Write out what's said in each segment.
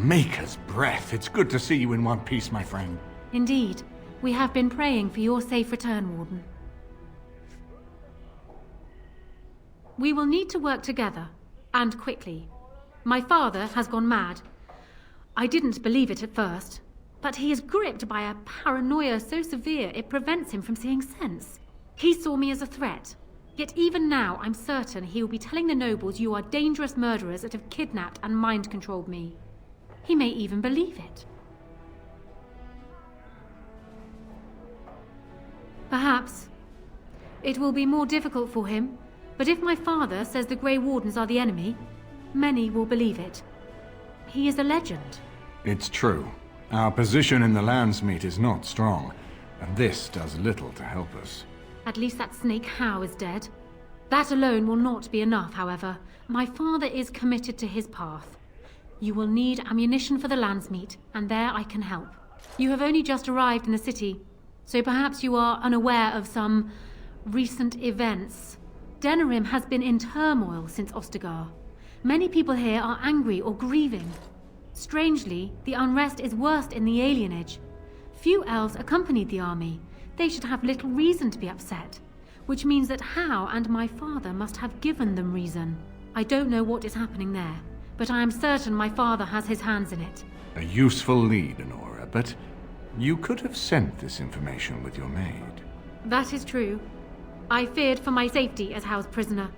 Maker's breath. It's good to see you in one piece, my friend. Indeed. We have been praying for your safe return, Warden. We will need to work together, and quickly. My father has gone mad. I didn't believe it at first, but he is gripped by a paranoia so severe it prevents him from seeing sense. He saw me as a threat, yet even now I'm certain he will be telling the nobles you are dangerous murderers that have kidnapped and mind-controlled me. He may even believe it. Perhaps. It will be more difficult for him, but if my father says the Grey Wardens are the enemy, many will believe it. He is a legend. It's true. Our position in the Landsmeet is not strong, and this does little to help us. At least that snake Howe is dead. That alone will not be enough, however. My father is committed to his path. You will need ammunition for the Landsmeet, and there I can help. You have only just arrived in the city, so perhaps you are unaware of some recent events. Denerim has been in turmoil since Ostagar. Many people here are angry or grieving. Strangely, the unrest is worst in the alienage. Few elves accompanied the army. They should have little reason to be upset, which means that Howe and my father must have given them reason. I don't know what is happening there, but I am certain my father has his hands in it. A useful lead, Honora, but you could have sent this information with your maid. That is true. I feared for my safety as Howe's prisoner.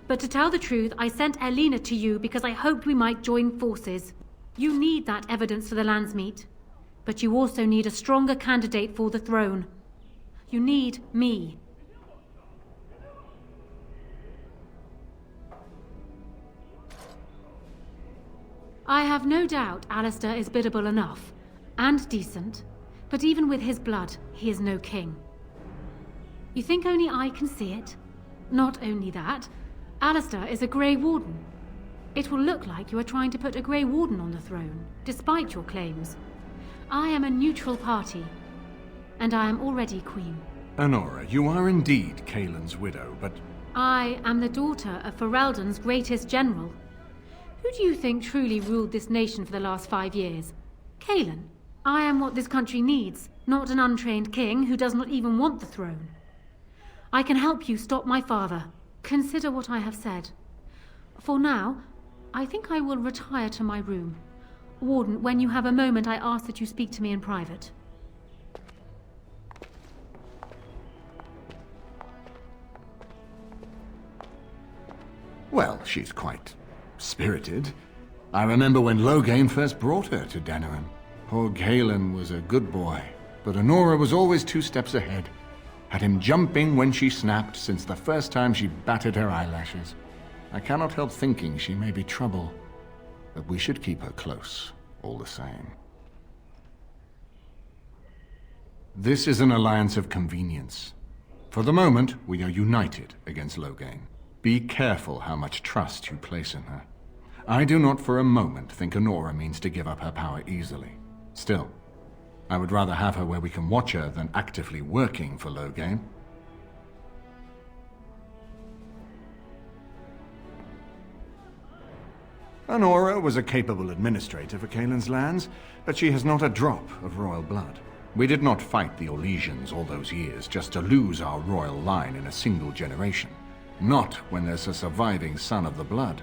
But to tell the truth, I sent Elena to you because I hoped we might join forces. You need that evidence for the Landsmeet. But you also need a stronger candidate for the throne. You need me. I have no doubt Alistair is biddable enough, and decent, but even with his blood, he is no king. You think only I can see it? Not only that, Alistair is a Grey Warden. It will look like you are trying to put a Grey Warden on the throne, despite your claims. I am a neutral party, and I am already queen. Honora, you are indeed Kaelin's widow, but... I am the daughter of Ferelden's greatest general. Who do you think truly ruled this nation for the last 5 years? Kaelin. I am what this country needs, not an untrained king who does not even want the throne. I can help you stop my father. Consider what I have said. For now, I think I will retire to my room. Warden, when you have a moment, I ask that you speak to me in private. Well, she's quite spirited. I remember when Loghain first brought her to Denerim. Poor Kaelin was a good boy, but Honora was always 2 steps ahead. Had him jumping when she snapped since the first time she batted her eyelashes. I cannot help thinking she may be trouble, but we should keep her close, all the same. This is an alliance of convenience. For the moment, we are united against Loghain. Be careful how much trust you place in her. I do not for a moment think Honora means to give up her power easily. Still, I would rather have her where we can watch her than actively working for Loghain. Honora was a capable administrator for Kaelin's lands, but she has not a drop of royal blood. We did not fight the Orlesians all those years just to lose our royal line in a single generation. Not when there's a surviving son of the blood.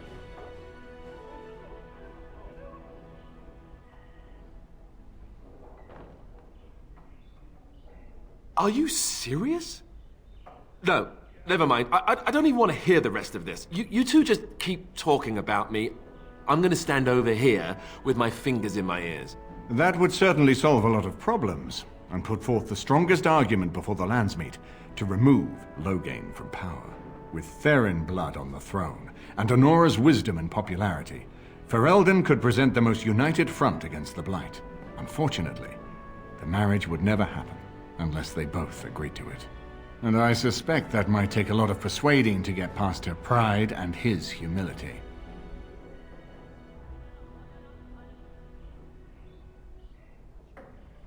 Are you serious? No, never mind. I don't even want to hear the rest of this. You two just keep talking about me. I'm going to stand over here with my fingers in my ears. That would certainly solve a lot of problems, and put forth the strongest argument before the Landsmeet to remove Loghain from power. With Therin blood on the throne, and Honora's wisdom and popularity, Ferelden could present the most united front against the Blight. Unfortunately, the marriage would never happen, unless they both agreed to it. And I suspect that might take a lot of persuading to get past her pride and his humility.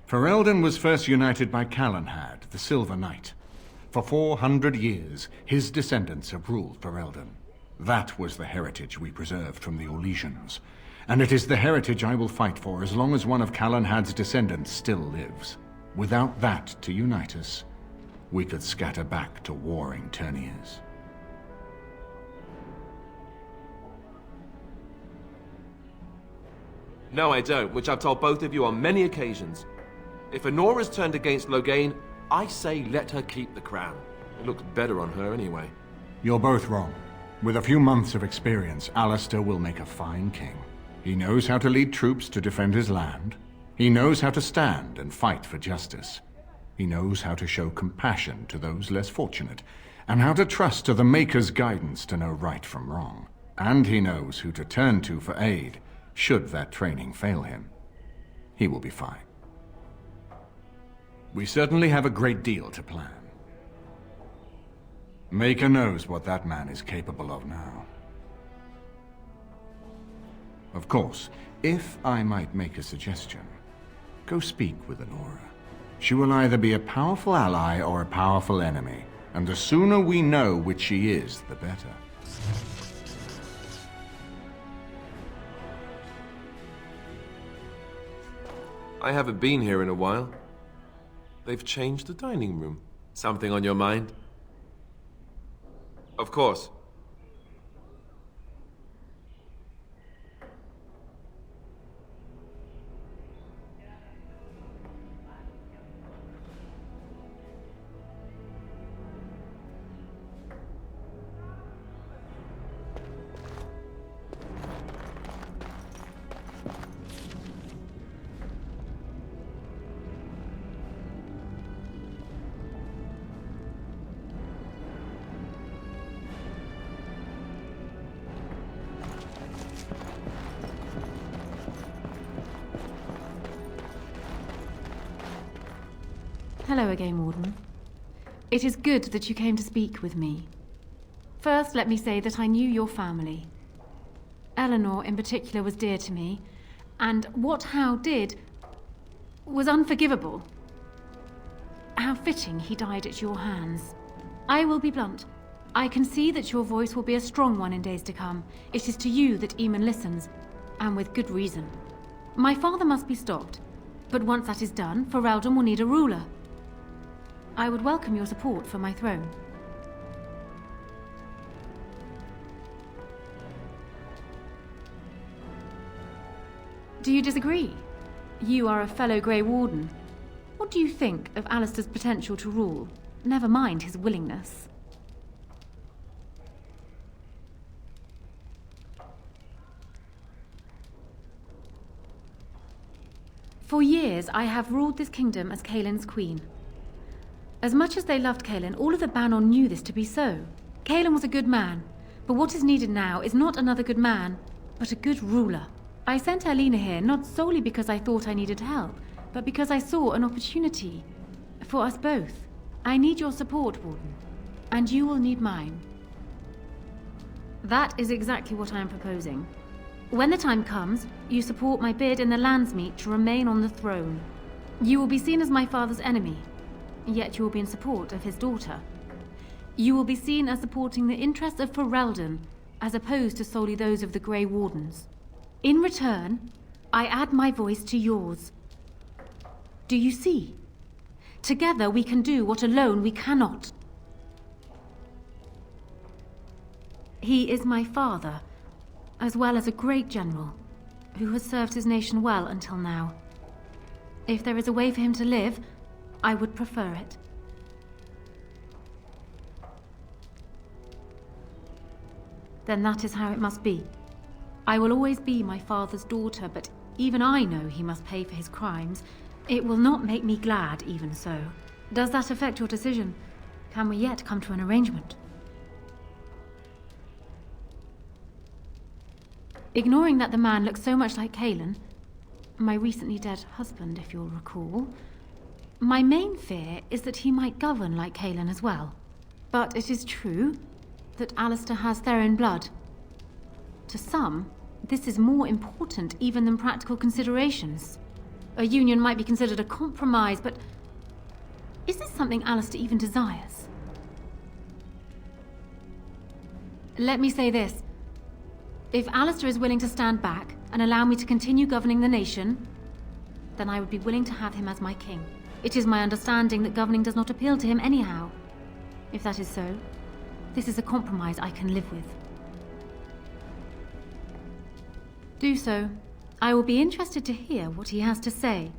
Ferelden was first united by Calenhad, the Silver Knight. For 400 years, his descendants have ruled Ferelden. That was the heritage we preserved from the Orlesians. and it is the heritage I will fight for as long as one of Calenhad's descendants still lives. Without that to unite us, we could scatter back to warring Terniers. No, I don't, which I've told both of you on many occasions. If Honora's turned against Loghain, I say let her keep the crown. It looks better on her anyway. You're both wrong. With a few months of experience, Alistair will make a fine king. He knows how to lead troops to defend his land. He knows how to stand and fight for justice. He knows how to show compassion to those less fortunate, and how to trust to the Maker's guidance to know right from wrong. And he knows who to turn to for aid, should that training fail him. He will be fine. We certainly have a great deal to plan. Maker knows what that man is capable of now. Of course, if I might make a suggestion, go speak with Honora. She will either be a powerful ally or a powerful enemy, and the sooner we know which she is, the better. I haven't been here in a while. They've changed the dining room. Something on your mind? Of course. Hello again, Warden. It is good that you came to speak with me. First, let me say that I knew your family. Eleanor, in particular, was dear to me, and what Hal did was unforgivable. How fitting he died at your hands. I will be blunt. I can see that your voice will be a strong one in days to come. It is to you that Eamon listens, and with good reason. My father must be stopped, but once that is done, Ferelden will need a ruler. I would welcome your support for my throne. Do you disagree? You are a fellow Grey Warden. What do you think of Alistair's potential to rule? Never mind his willingness. For years, I have ruled this kingdom as Caelin's queen. As much as they loved Caelin, all of the Banon knew this to be so. Caelin was a good man, but what is needed now is not another good man, but a good ruler. I sent Alina here not solely because I thought I needed help, but because I saw an opportunity for us both. I need your support, Warden, and you will need mine. That is exactly what I am proposing. When the time comes, you support my bid in the Landsmeet to remain on the throne. You will be seen as my father's enemy, yet you will be in support of his daughter. You will be seen as supporting the interests of Ferelden, as opposed to solely those of the Grey Wardens. In return, I add my voice to yours. Do you see? Together we can do what alone we cannot. He is my father, as well as a great general, who has served his nation well until now. If there is a way for him to live, I would prefer it. Then that is how it must be. I will always be my father's daughter, but even I know he must pay for his crimes. It will not make me glad, even so. Does that affect your decision? Can we yet come to an arrangement? Ignoring that the man looks so much like Caelin, my recently dead husband, if you'll recall, my main fear is that he might govern like Caelin as well. But it is true that Alistair has Therin blood. To some, this is more important even than practical considerations. A union might be considered a compromise, but is this something Alistair even desires? Let me say this. If Alistair is willing to stand back and allow me to continue governing the nation, then I would be willing to have him as my king. It is my understanding that governing does not appeal to him anyhow. If that is so, this is a compromise I can live with. Do so. I will be interested to hear what he has to say.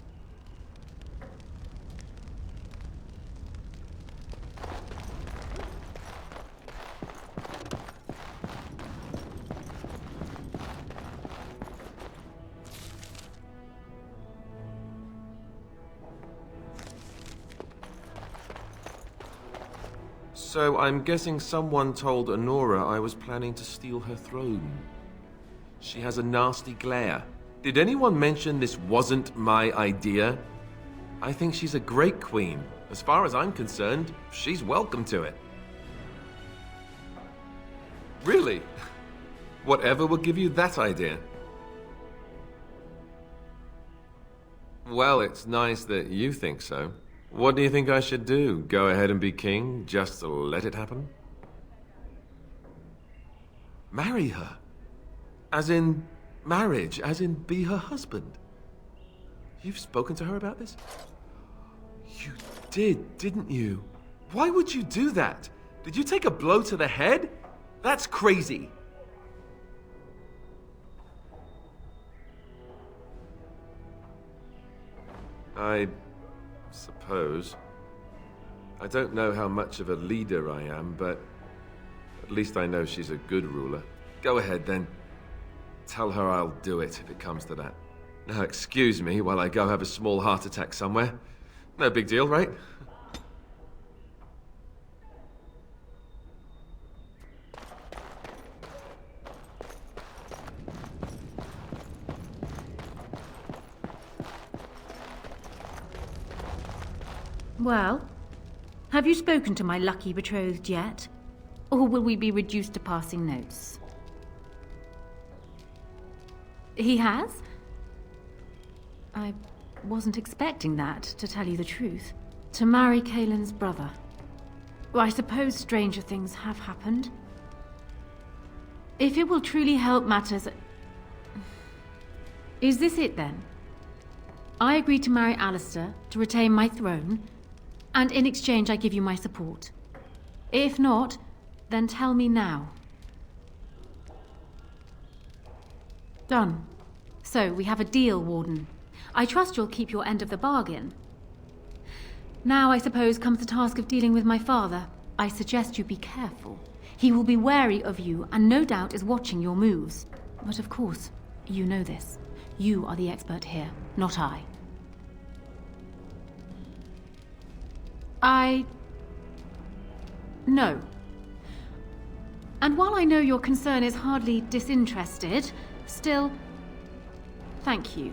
So I'm guessing someone told Honora I was planning to steal her throne. She has a nasty glare. Did anyone mention this wasn't my idea? I think she's a great queen. As far as I'm concerned, she's welcome to it. Really? Whatever will give you that idea? Well, it's nice that you think so. What do you think I should do? Go ahead and be king, just to let it happen? Marry her? As in marriage, as in be her husband? You've spoken to her about this? You did, didn't you? Why would you do that? Did you take a blow to the head? That's crazy. I suppose. I don't know how much of a leader I am, but at least I know she's a good ruler. Go ahead then. Tell her I'll do it if it comes to that. Now excuse me while I go have a small heart attack somewhere. No big deal, right? Well, have you spoken to my lucky betrothed yet? Or will we be reduced to passing notes? He has? I wasn't expecting that, to tell you the truth. To marry Kaelin's brother. Well, I suppose stranger things have happened. If it will truly help matters... Is this it then? I agree to marry Alistair to retain my throne, and in exchange I give you my support. If not, then tell me now. Done. So, we have a deal, Warden. I trust you'll keep your end of the bargain. Now, I suppose, comes the task of dealing with my father. I suggest you be careful. He will be wary of you, and no doubt is watching your moves. But of course, you know this. You are the expert here, not I. No. And while I know your concern is hardly disinterested, still, thank you.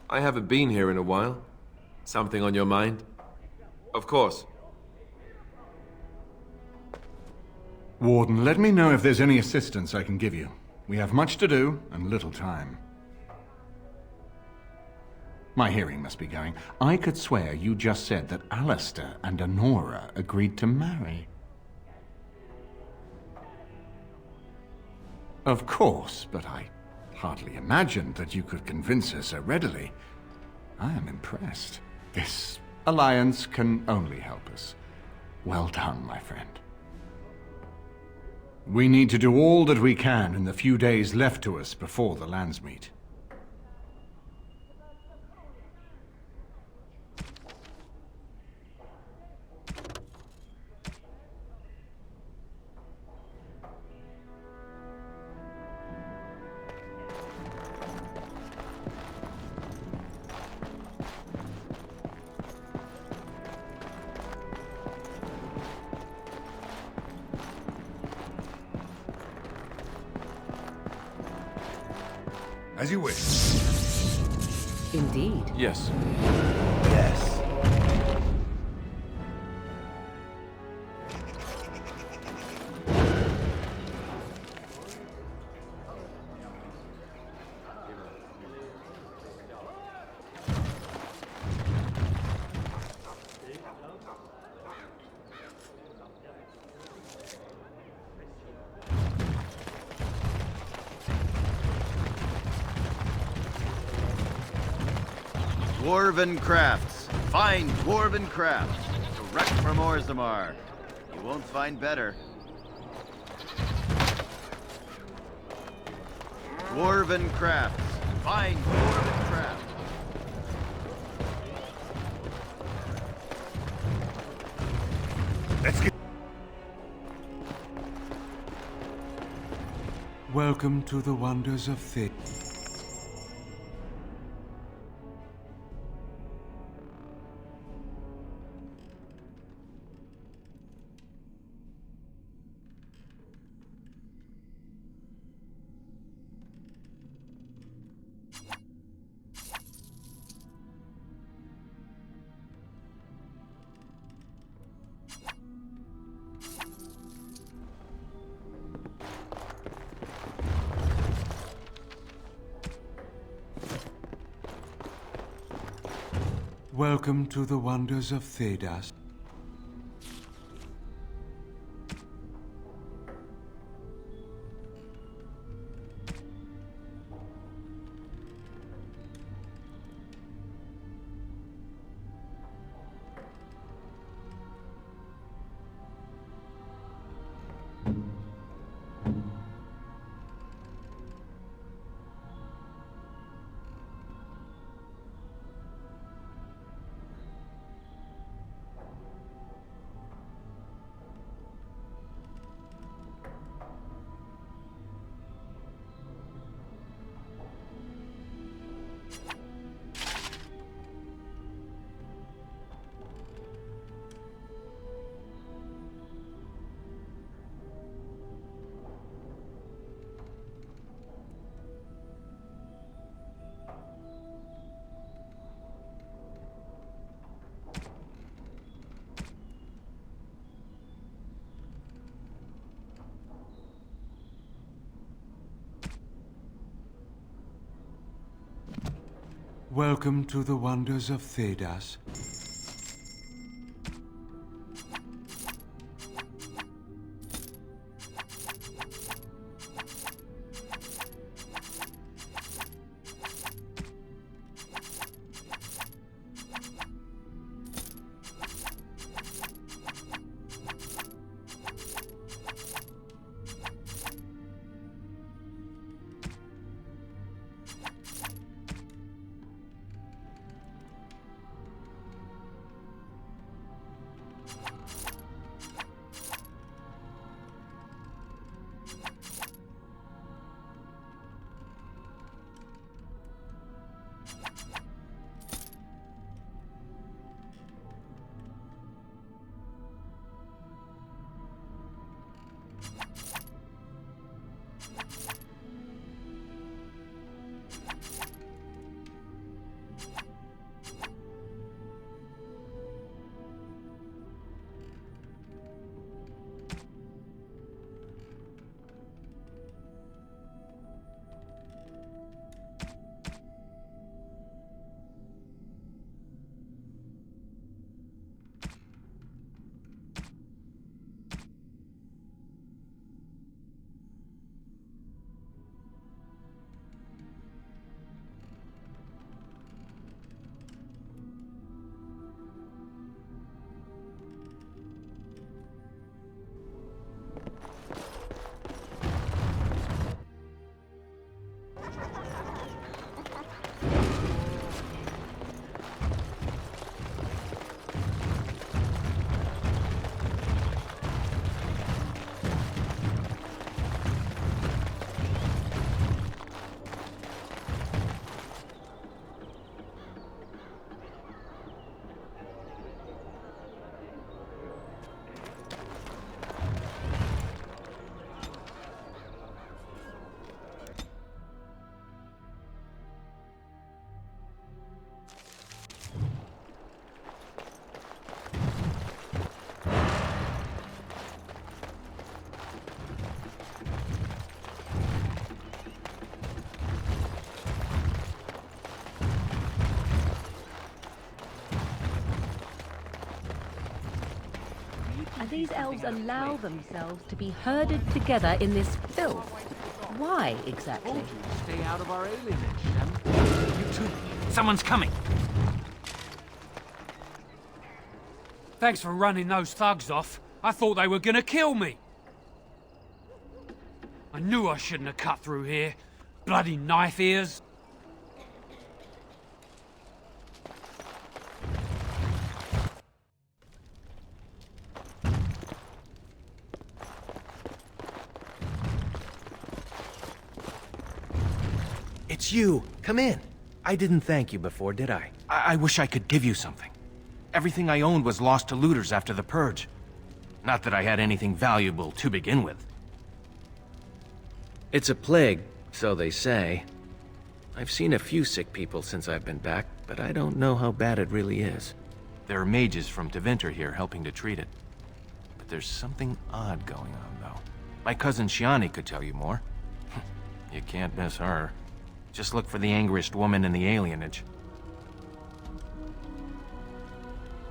I haven't been here in a while. Something on your mind? Of course. Warden, let me know if there's any assistance I can give you. We have much to do and little time. My hearing must be going. I could swear you just said that Alistair and Honora agreed to marry. Of course, but I hardly imagined that you could convince her so readily. I am impressed. This alliance can only help us. Well done, my friend. We need to do all that we can in the few days left to us before the lands meet. As you wish. Indeed. Yes. Yes. Dwarven crafts. Fine dwarven crafts. Direct from Orzammar. You won't find better. Dwarven crafts. Fine dwarven crafts. Let's get... Welcome to the wonders of Thid. Welcome to the wonders of Thedas. Welcome to the wonders of Thedas. These elves allow themselves to be herded together in this filth. Why, exactly? Stay out of our alienage, Shem. You two, someone's coming. Thanks for running those thugs off. I thought they were gonna kill me. I knew I shouldn't have cut through here. Bloody knife ears. It's you. Come in. I didn't thank you before, did I? I wish I could give you something. Everything I owned was lost to looters after the purge. Not that I had anything valuable to begin with. It's a plague, so they say. I've seen a few sick people since I've been back, but I don't know how bad it really is. There are mages from Tevinter here helping to treat it. But there's something odd going on, though. My cousin Shiani could tell you more. You can't miss her. Just look for the angriest woman in the alienage.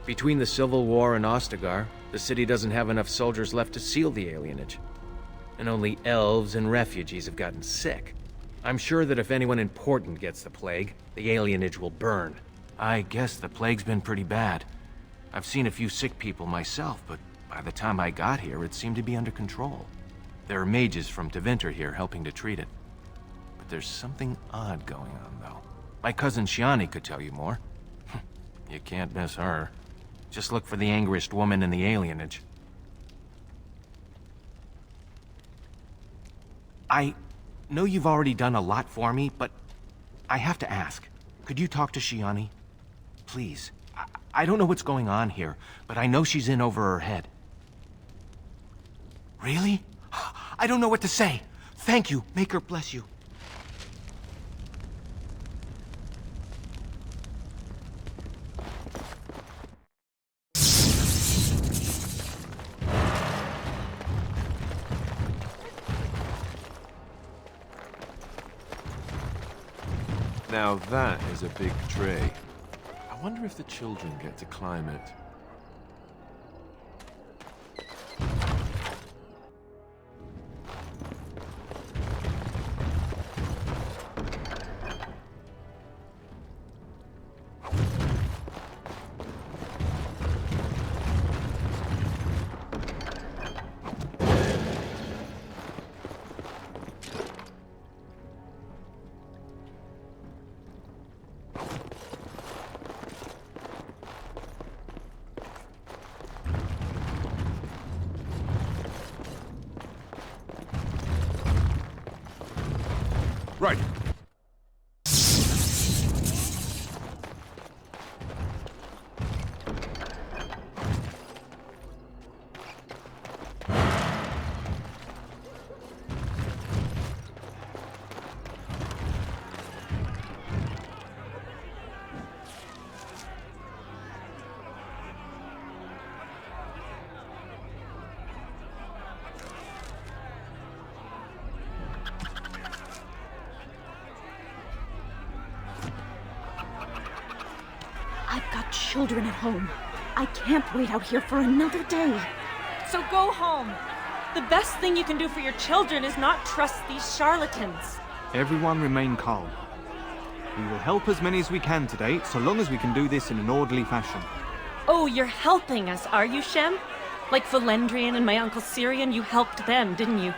Between the Civil War and Ostagar, the city doesn't have enough soldiers left to seal the alienage. And only elves and refugees have gotten sick. I'm sure that if anyone important gets the plague, the alienage will burn. I guess the plague's been pretty bad. I've seen a few sick people myself, but by the time I got here, it seemed to be under control. There are mages from Tevinter here helping to treat it. But there's something odd going on, though. My cousin Shiani could tell you more. You can't miss her. Just look for the angriest woman in the alienage. I know you've already done a lot for me, but I have to ask. Could you talk to Shiani? Please. I don't know what's going on here, but I know she's in over her head. Really? I don't know what to say. Thank you. Make her bless you. Now that is a big tray. I wonder if the children get to climb it. Right. I've got children at home. I can't wait out here for another day. So go home. The best thing you can do for your children is not trust these charlatans. Everyone remain calm. We will help as many as we can today, so long as we can do this in an orderly fashion. Oh, you're helping us, are you, Shem? Like Valendrian and my Uncle Syrian, you helped them, didn't you?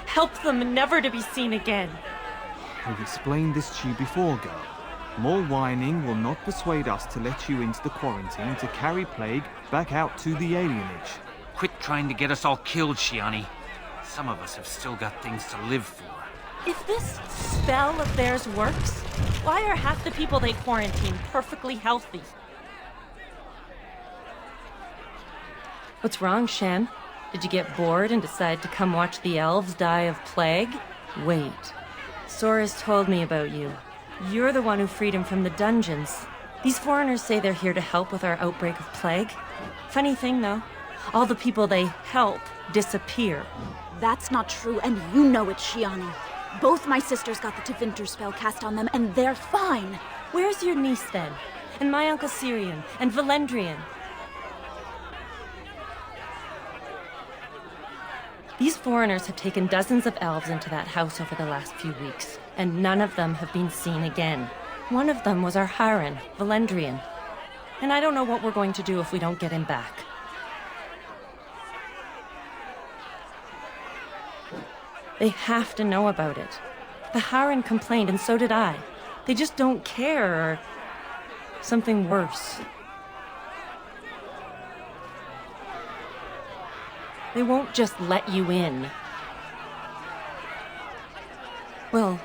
Helped them never to be seen again. We've explained this to you before, girl. More whining will not persuade us to let you into the quarantine to carry plague back out to the alienage. Quit trying to get us all killed, Shiani. Some of us have still got things to live for. If this spell of theirs works, why are half the people they quarantine perfectly healthy? What's wrong, Shem? Did you get bored and decide to come watch the elves die of plague? Wait. Sora's told me about you. You're the one who freed him from the dungeons. These foreigners say they're here to help with our outbreak of plague. Funny thing, though. All the people they help disappear. That's not true, and you know it, Shiani. Both my sisters got the Tevinter spell cast on them, and they're fine. Where's your niece, then? And my Uncle Syrian? And Valendrian? These foreigners have taken dozens of elves into that house over the last few weeks, and none of them have been seen again. One of them was our Hiren, Valendrian. And I don't know what we're going to do if we don't get him back. They have to know about it. The Harren complained, and so did I. They just don't care, or something worse. They won't just let you in. Well,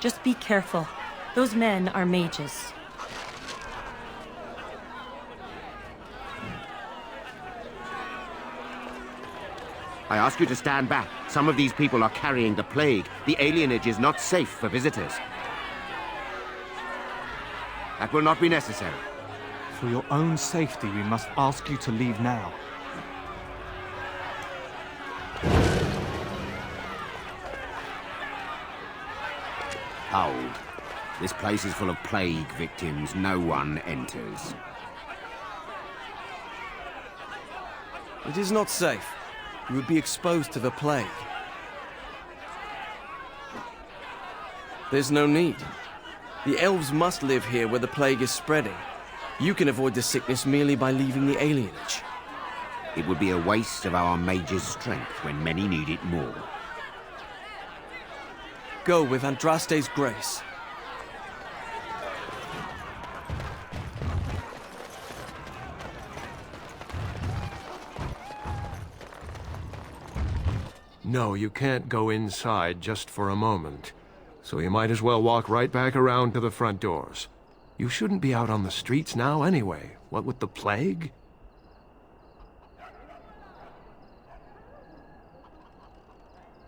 just be careful. Those men are mages. I ask you to stand back. Some of these people are carrying the plague. The alienage is not safe for visitors. That will not be necessary. For your own safety, we must ask you to leave now. Hold. This place is full of plague victims. No one enters. It is not safe. You would be exposed to the plague. There's no need. The elves must live here where the plague is spreading. You can avoid the sickness merely by leaving the alienage. It would be a waste of our mage's strength when many need it more. Go with Andraste's grace. No, you can't go inside just for a moment. So you might as well walk right back around to the front doors. You shouldn't be out on the streets now anyway. What with the plague?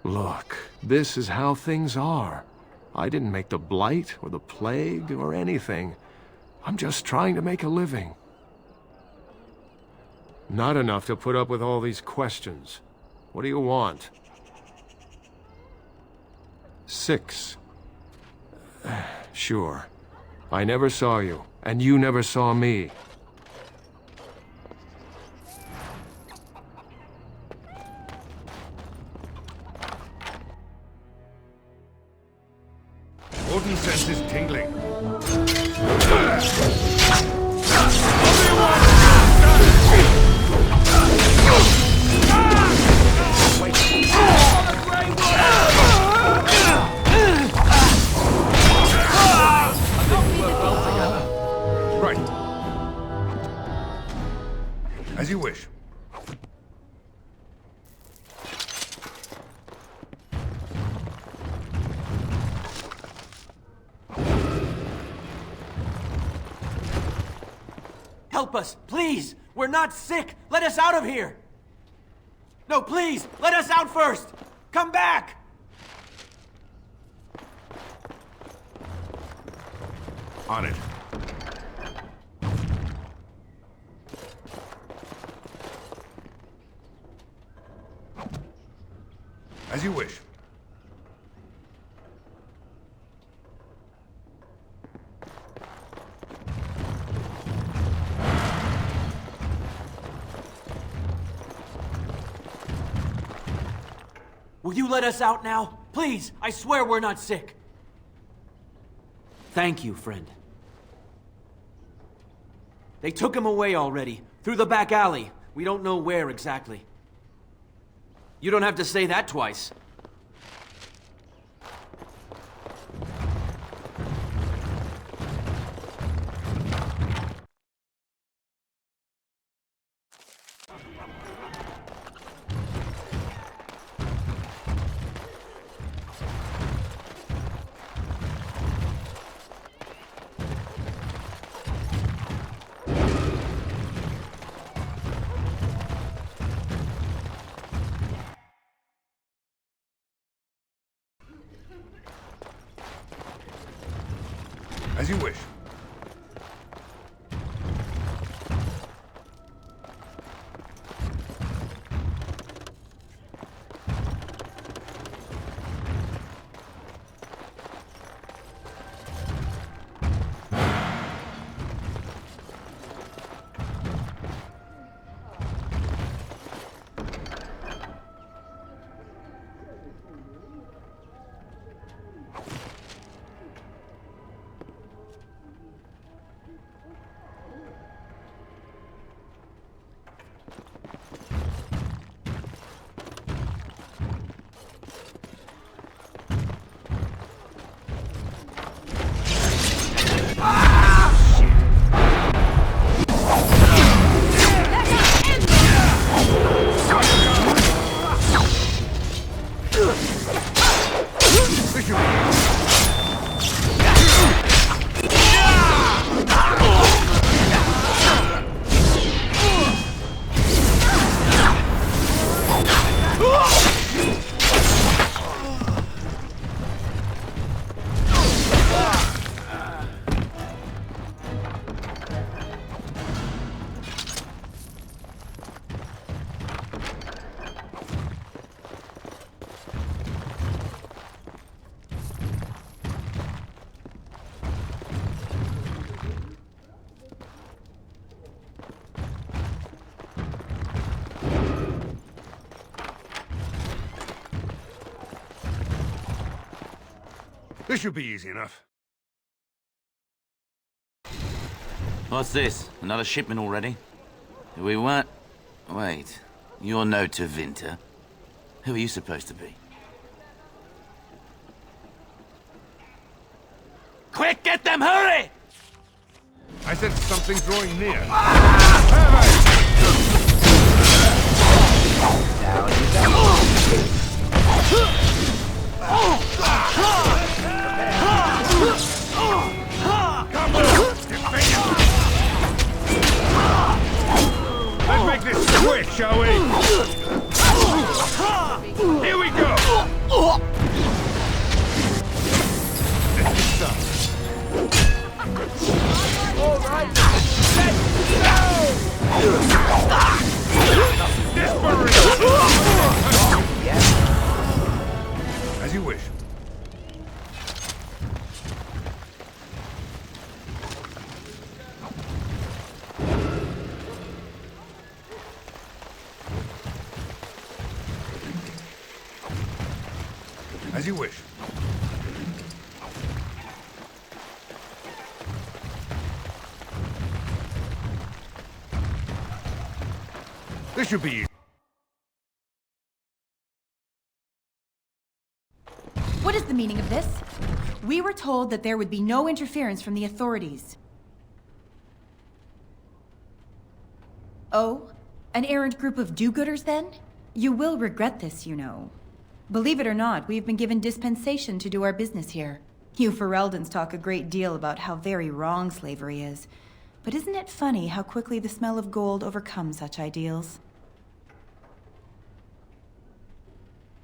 Look, this is how things are. I didn't make the blight or the plague or anything. I'm just trying to make a living. Not enough to put up with all these questions. What do you want? 6. Sure. I never saw you, and you never saw me. Warden senses tingling. Right. As you wish. Help us, please! We're not sick! Let us out of here! No, please! Let us out first! Come back! On it. As you wish. Will you let us out now? Please! I swear we're not sick! Thank you, friend. They took him away already, through the back alley. We don't know where exactly. You don't have to say that twice. As you wish. This should be easy enough. What's this? Another shipment already? We weren't... Wait. You're no Tevinter. Who are you supposed to be? Quick, get them, hurry! I sense something drawing near. Down you go. Come on! Let's make this quick, shall we? Here we go! This is done. All right, let's go! As you wish. As you wish. This should be easy. What is the meaning of this? We were told that there would be no interference from the authorities. Oh? An errant group of do-gooders, then? You will regret this, you know. Believe it or not, we've been given dispensation to do our business here. You Fereldens talk a great deal about how very wrong slavery is. But isn't it funny how quickly the smell of gold overcomes such ideals?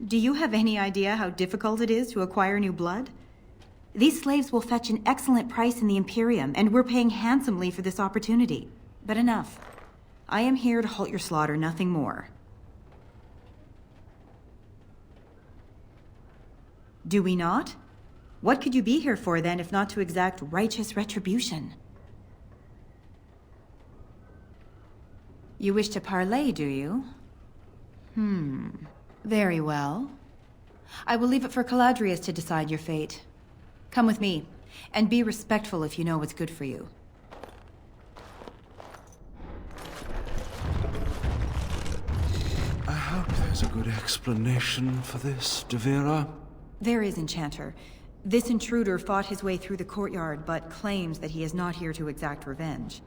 Do you have any idea how difficult it is to acquire new blood? These slaves will fetch an excellent price in the Imperium, and we're paying handsomely for this opportunity. But enough. I am here to halt your slaughter, nothing more. Do we not? What could you be here for, then, if not to exact righteous retribution? You wish to parley, do you? Very well. I will leave it for Caladrius to decide your fate. Come with me, and be respectful if you know what's good for you. I hope there's a good explanation for this, Devera. There is, Enchanter. This intruder fought his way through the courtyard, but claims that he is not here to exact revenge.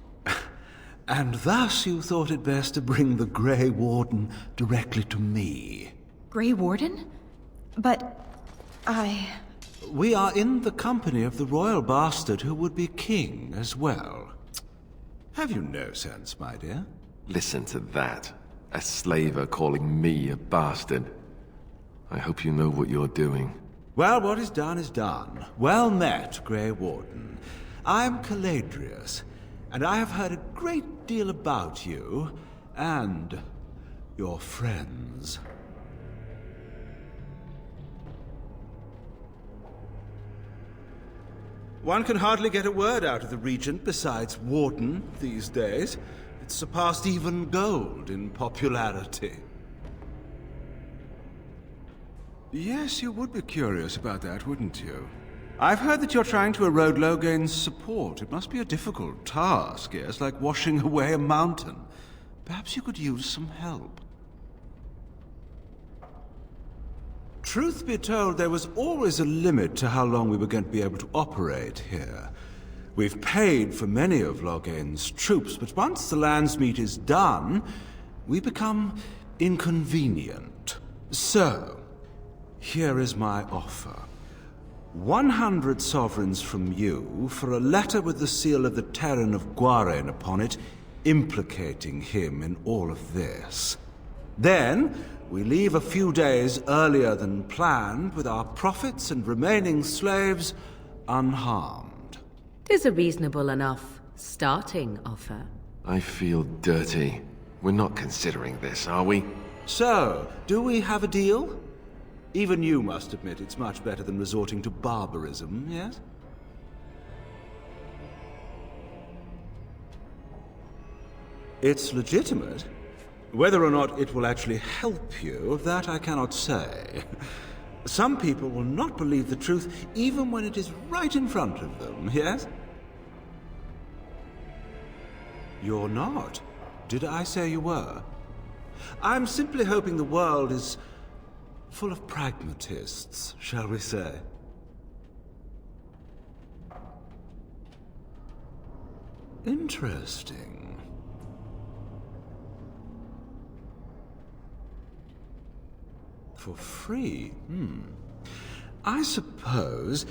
And thus you thought it best to bring the Grey Warden directly to me. Grey Warden? But... We are in the company of the royal bastard who would be king as well. Have you no sense, my dear? Listen to that. A slaver calling me a bastard. I hope you know what you're doing. Well, what is done. Well met, Grey Warden. I'm Caladrius, and I have heard a great deal about you and your friends. One can hardly get a word out of the Regent besides Warden these days. It's surpassed even gold in popularity. Yes, you would be curious about that, wouldn't you? I've heard that you're trying to erode Logain's support. It must be a difficult task, yes, like washing away a mountain. Perhaps you could use some help. Truth be told, there was always a limit to how long we were going to be able to operate here. We've paid for many of Logain's troops, but once the Landsmeet is done, we become inconvenient. So, here is my offer. 100 sovereigns from you for a letter with the seal of the Terran of Gwaren upon it, implicating him in all of this. Then, we leave a few days earlier than planned with our profits and remaining slaves unharmed. 'Tis a reasonable enough starting offer. I feel dirty. We're not considering this, are we? So, do we have a deal? Even you must admit it's much better than resorting to barbarism, yes? It's legitimate. Whether or not it will actually help you, that I cannot say. Some people will not believe the truth even when it is right in front of them, yes? You're not. Did I say you were? I'm simply hoping the world is full of pragmatists, shall we say. Interesting. For free? I suppose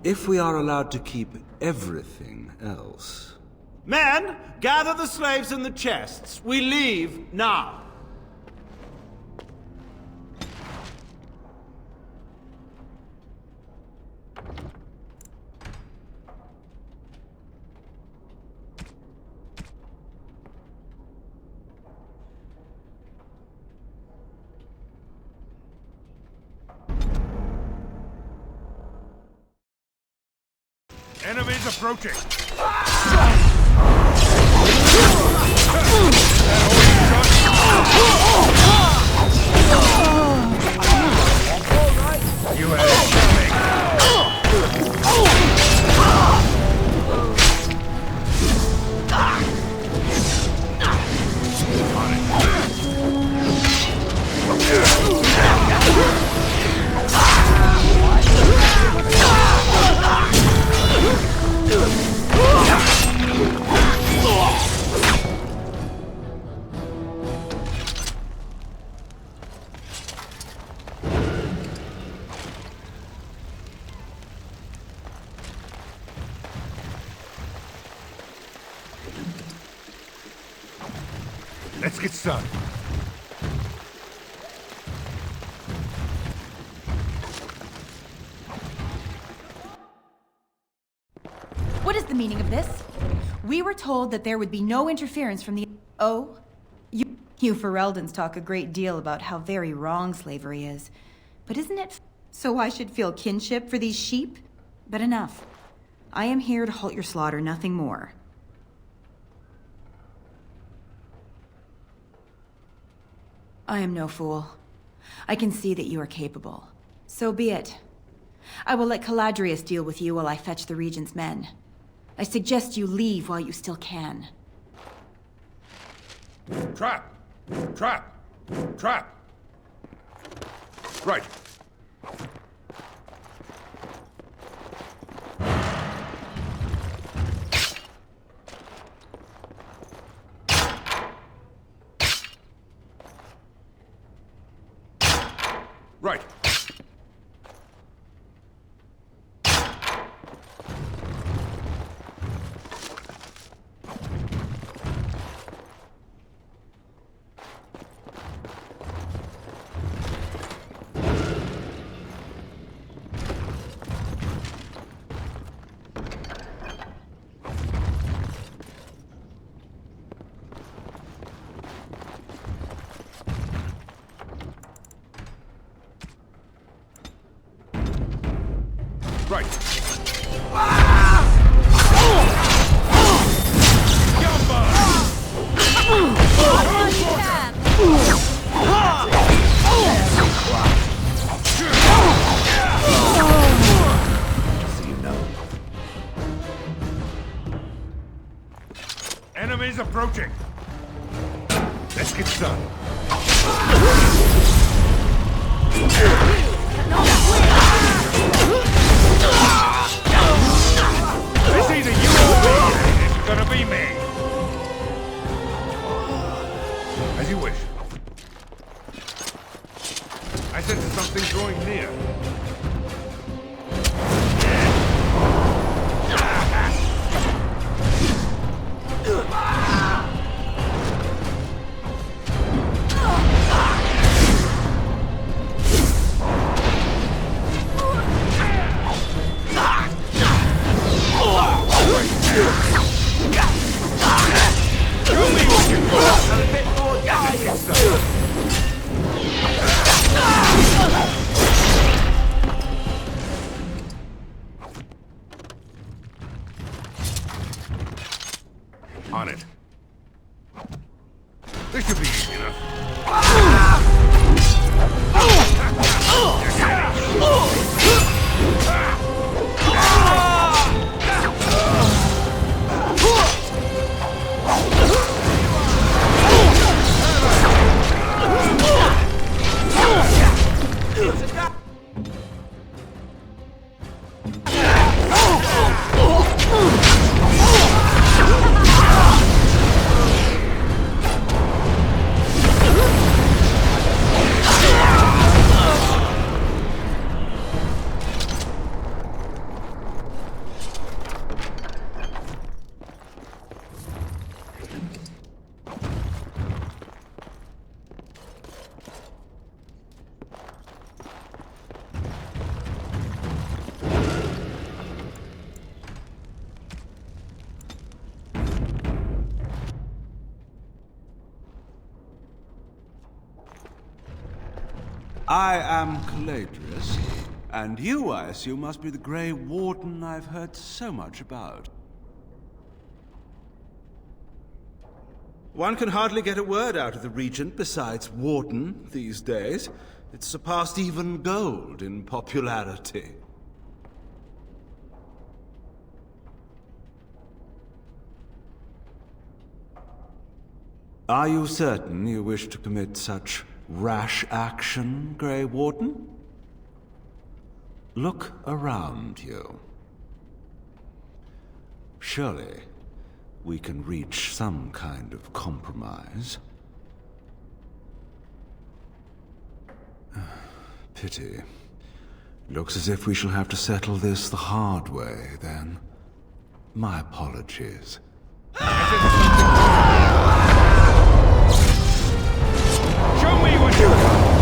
if we are allowed to keep everything else. Men, gather the slaves in the chests. We leave now. Enemies approaching. You had it coming. Let's get started. What is the meaning of this? We were told that there would be no interference from the... Oh? You Fereldens talk a great deal about how very wrong slavery is. But isn't it... So I should feel kinship for these sheep? But enough. I am here to halt your slaughter, nothing more. I am no fool. I can see that you are capable. So be it. I will let Caladrius deal with you while I fetch the Regent's men. I suggest you leave while you still can. Trap! Trap! Trap! Right. Right. Enemies approaching. Let's get started. It's either you or me, and it's gonna be me. As you wish. I sense something drawing near. I am Caladrius, and you, I assume, must be the Grey Warden I've heard so much about. One can hardly get a word out of the Regent besides Warden these days. It's surpassed even gold in popularity. Are you certain you wish to commit such rash action, Grey Warden? Look around you. Surely we can reach some kind of compromise. Pity. Looks as if we shall have to settle this the hard way, then. My apologies. Show me what you got!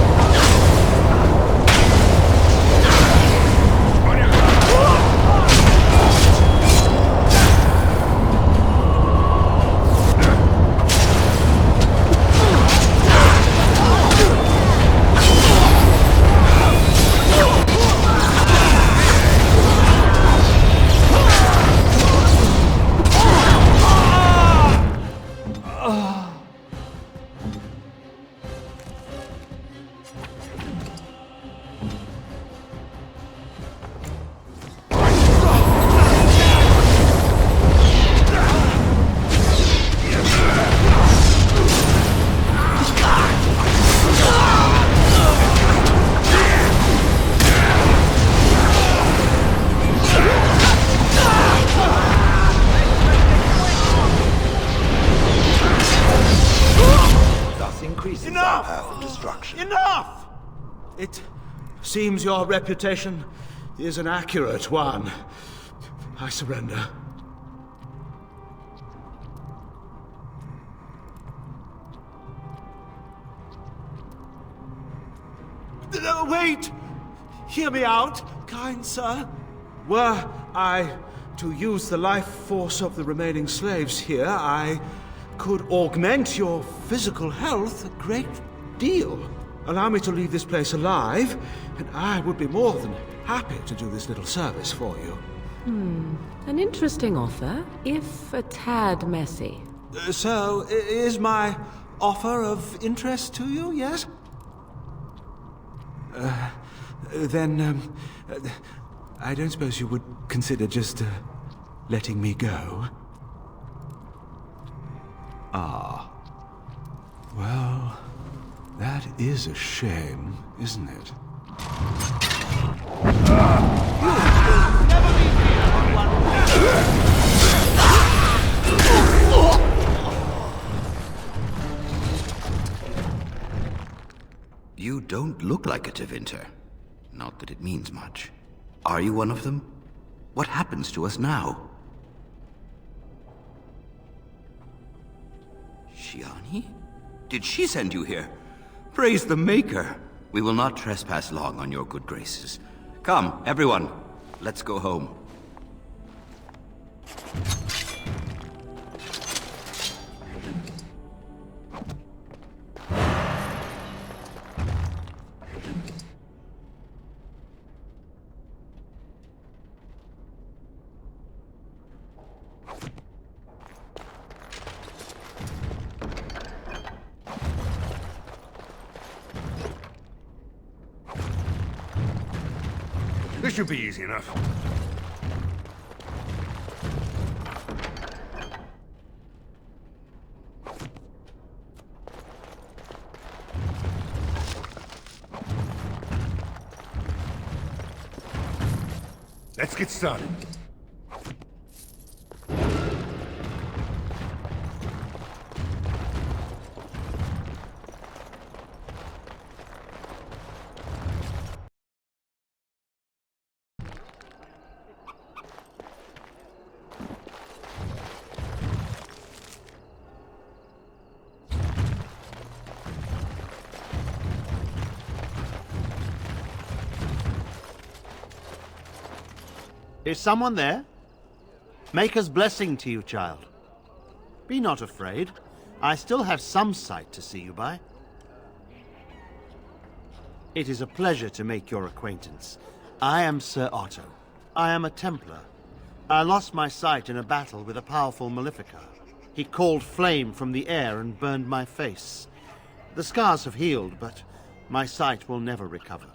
Enough! It seems your reputation is an accurate one. I surrender. Wait! Hear me out, kind sir. Were I to use the life force of the remaining slaves here, I could augment your physical health a great deal. Allow me to leave this place alive, and I would be more than happy to do this little service for you. An interesting offer, if a tad messy. So, is my offer of interest to you, yes? Then, I don't suppose you would consider just letting me go? Ah. Well, that is a shame, isn't it? You don't look like a Tevinter. Not that it means much. Are you one of them? What happens to us now? Shiani? Did she send you here? Praise the Maker! We will not trespass long on your good graces. Come, everyone, let's go home. This should be easy enough. Let's get started. Is someone there? Maker's blessing to you, child. Be not afraid. I still have some sight to see you by. It is a pleasure to make your acquaintance. I am Sir Otto. I am a Templar. I lost my sight in a battle with a powerful Maleficar. He called flame from the air and burned my face. The scars have healed, but my sight will never recover.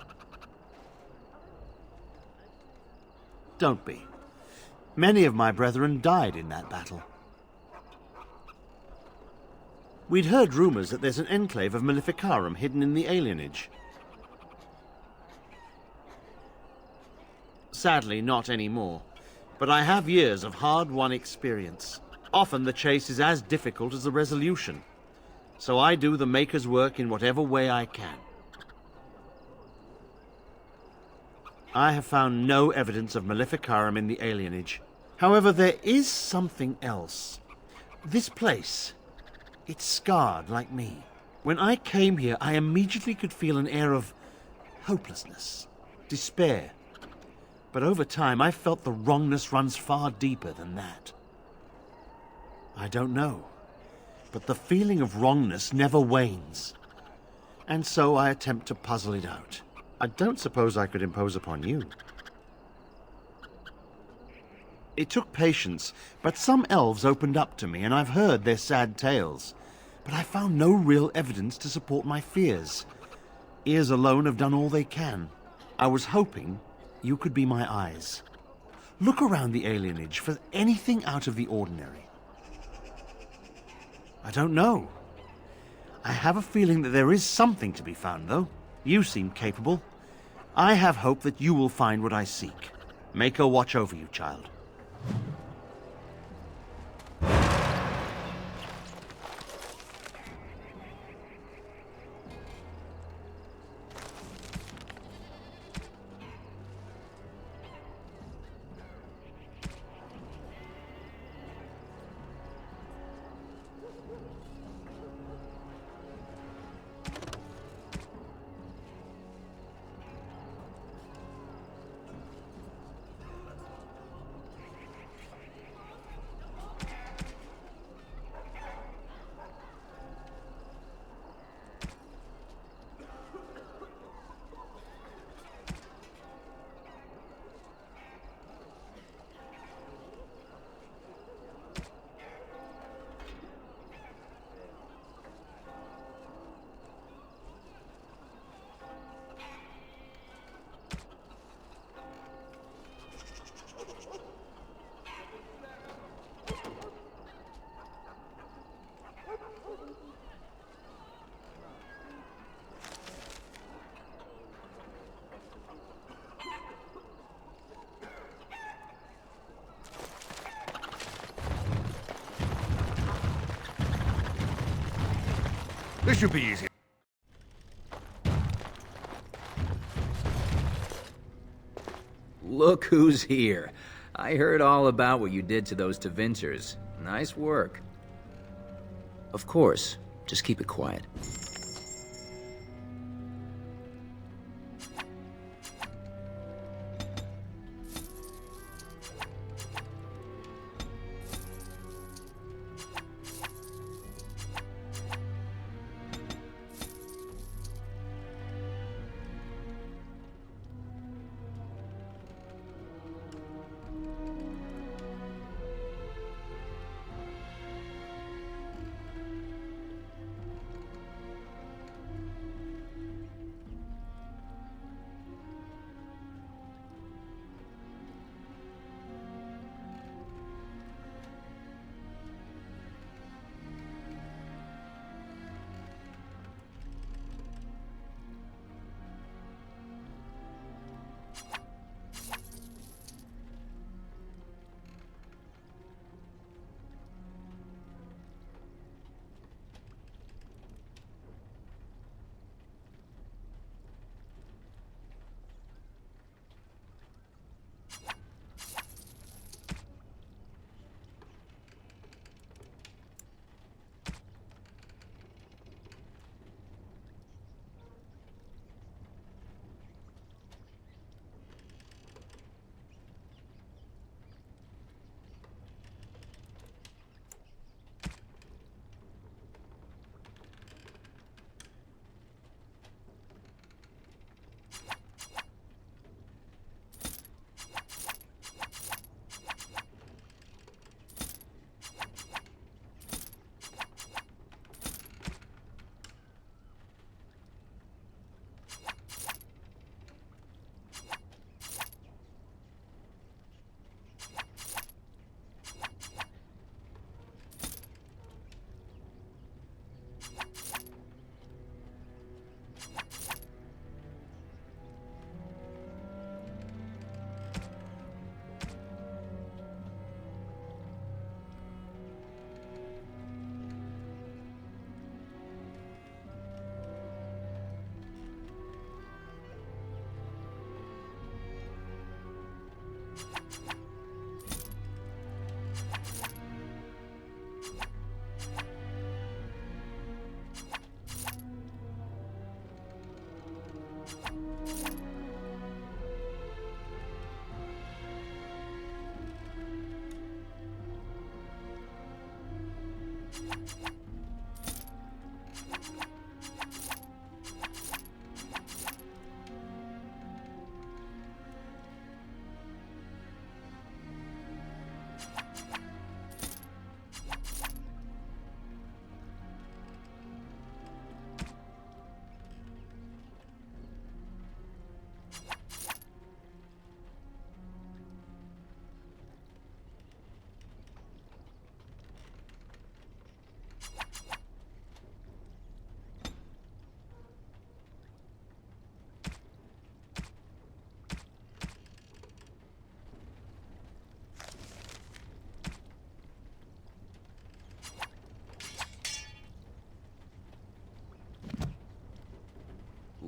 Don't be. Many of my brethren died in that battle. We'd heard rumors that there's an enclave of Maleficarum hidden in the alienage. Sadly, not anymore. But I have years of hard-won experience. Often the chase is as difficult as the resolution. So I do the Maker's work in whatever way I can. I have found no evidence of Maleficarum in the alienage. However, there is something else. This place, it's scarred like me. When I came here, I immediately could feel an air of hopelessness, despair. But over time, I felt the wrongness runs far deeper than that. I don't know, but the feeling of wrongness never wanes. And so I attempt to puzzle it out. I don't suppose I could impose upon you. It took patience, but some elves opened up to me, and I've heard their sad tales. But I found no real evidence to support my fears. Ears alone have done all they can. I was hoping you could be my eyes. Look around the alienage for anything out of the ordinary. I don't know. I have a feeling that there is something to be found, though. You seem capable. I have hope that you will find what I seek. Maker watch over you, child. This should be easy. Look who's here. I heard all about what you did to those Tevinters. Nice work. Of course, just keep it quiet.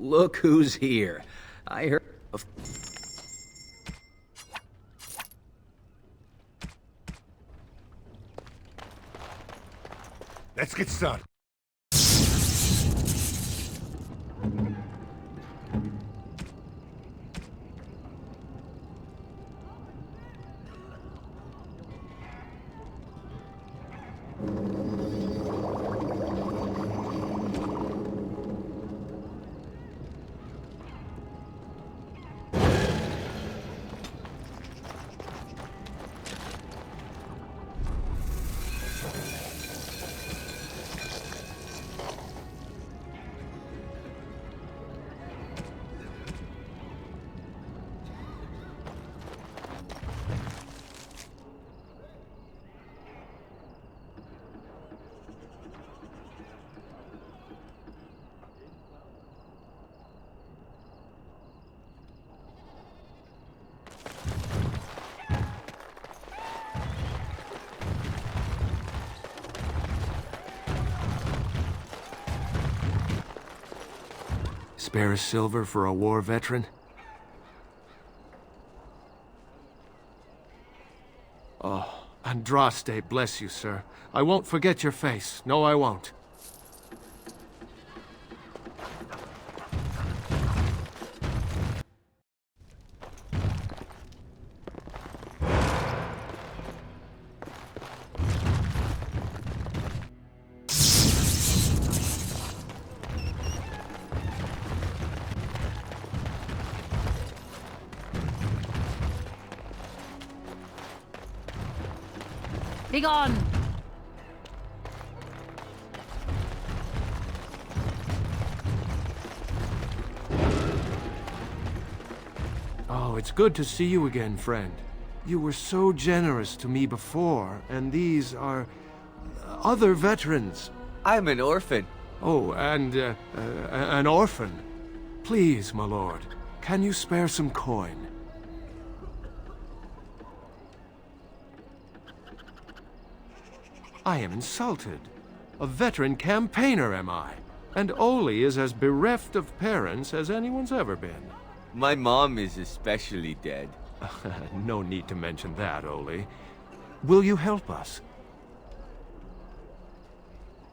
Look who's here. I heard of... Let's get started. Spare a silver for a war veteran? Oh, Andraste, bless you, sir. I won't forget your face. No, I won't. Begone! Oh, it's good to see you again, friend. You were so generous to me before, and these are other veterans. I'm an orphan. Oh, and an orphan. Please, my lord, can you spare some coin? I am insulted. A veteran campaigner, am I? And Oli is as bereft of parents as anyone's ever been. My mom is especially dead. No need to mention that, Oli. Will you help us?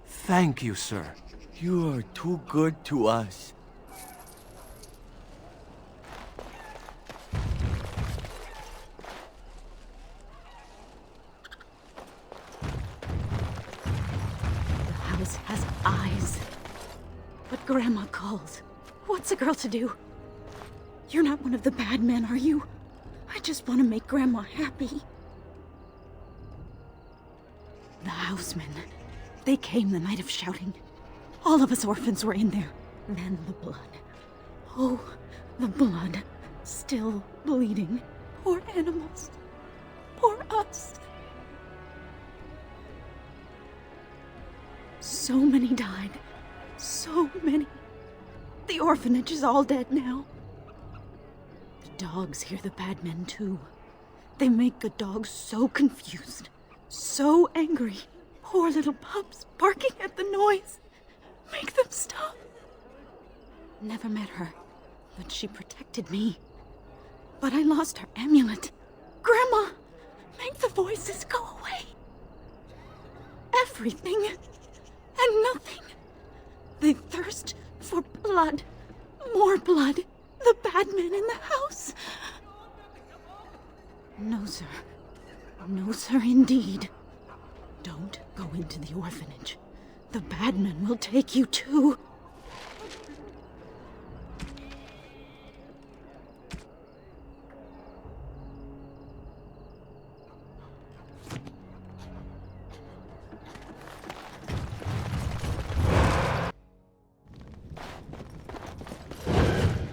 Thank you, sir. You are too good to us. The house has eyes. But Grandma calls. What's a girl to do? You're not one of the bad men, are you? I just want to make Grandma happy. The housemen. They came the night of shouting. All of us orphans were in there. Then the blood. Oh, the blood. Still bleeding. Poor animals. Poor us. So many died. So many. The orphanage is all dead now. The dogs hear the bad men too. They make good dogs so confused. So angry. Poor little pups barking at the noise. Make them stop. Never met her, but she protected me. But I lost her amulet. Grandma, make the voices go away. Everything and nothing. They thirst for blood. More blood. The bad men in the house. No, sir. No, sir, indeed. Don't go into the orphanage. The bad men will take you too.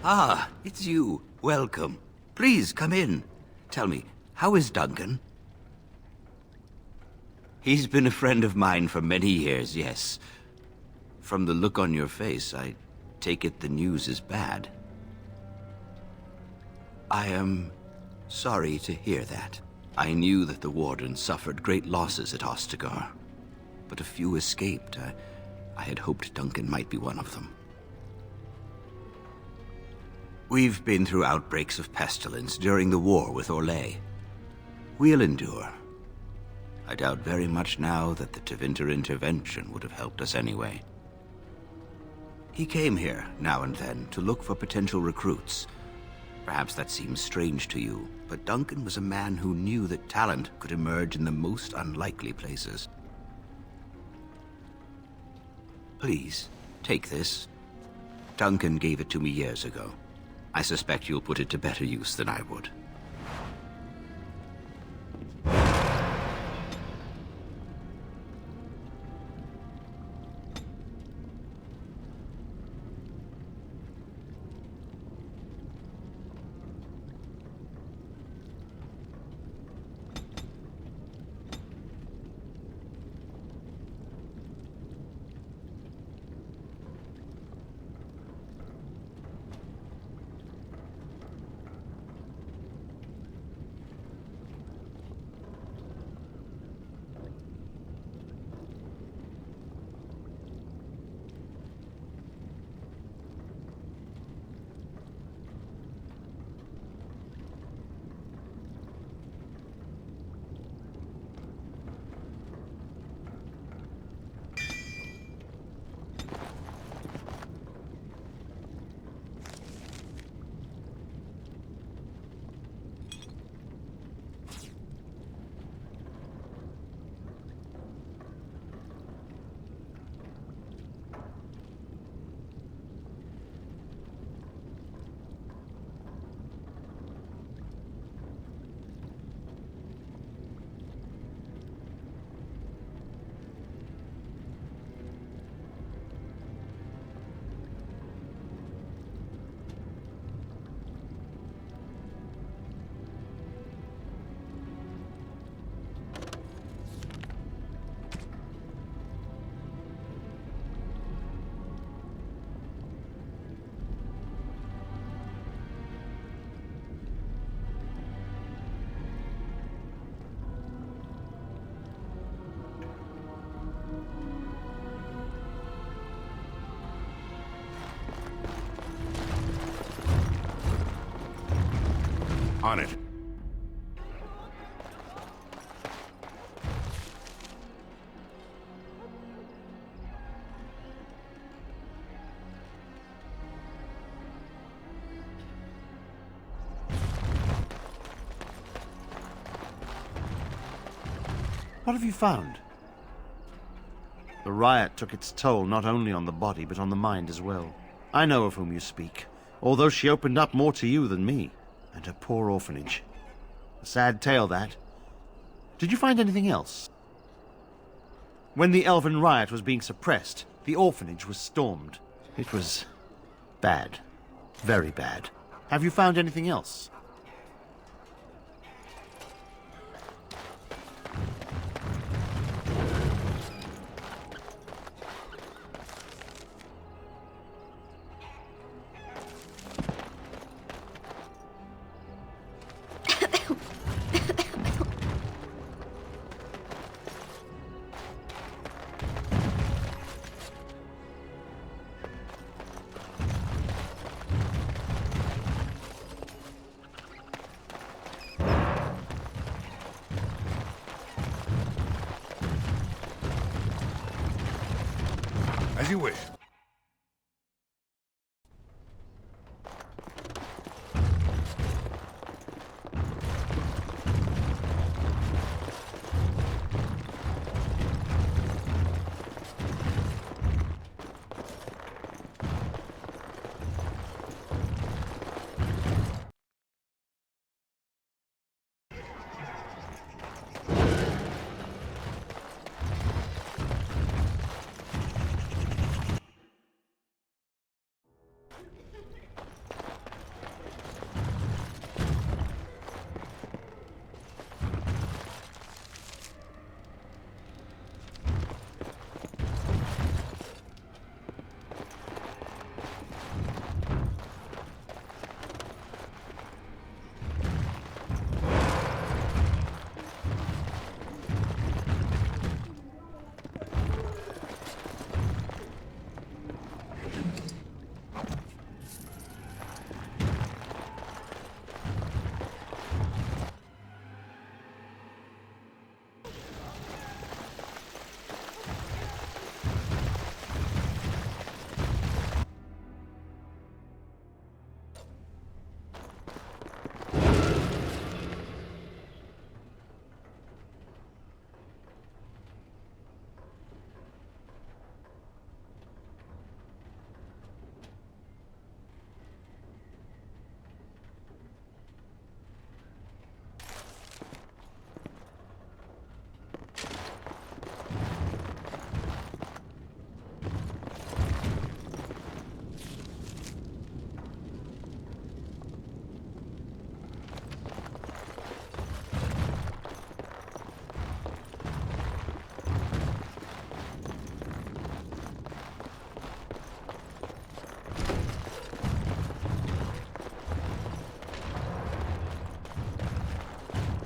Ah, it's you. Welcome. Please, come in. Tell me, how is Duncan? He's been a friend of mine for many years, yes. From the look on your face, I take it the news is bad. I am sorry to hear that. I knew that the Warden suffered great losses at Ostagar, but a few escaped. I had hoped Duncan might be one of them. We've been through outbreaks of pestilence during the war with Orlais. We'll endure. I doubt very much now that the Tevinter intervention would have helped us anyway. He came here now and then to look for potential recruits. Perhaps that seems strange to you, but Duncan was a man who knew that talent could emerge in the most unlikely places. Please, take this. Duncan gave it to me years ago. I suspect you'll put it to better use than I would. On it. What have you found? The riot took its toll not only on the body, but on the mind as well. I know of whom you speak, although she opened up more to you than me. And her poor orphanage. A sad tale, that. Did you find anything else? When the Elven riot was being suppressed, the orphanage was stormed. It was bad. Very bad. Have you found anything else? As you wish.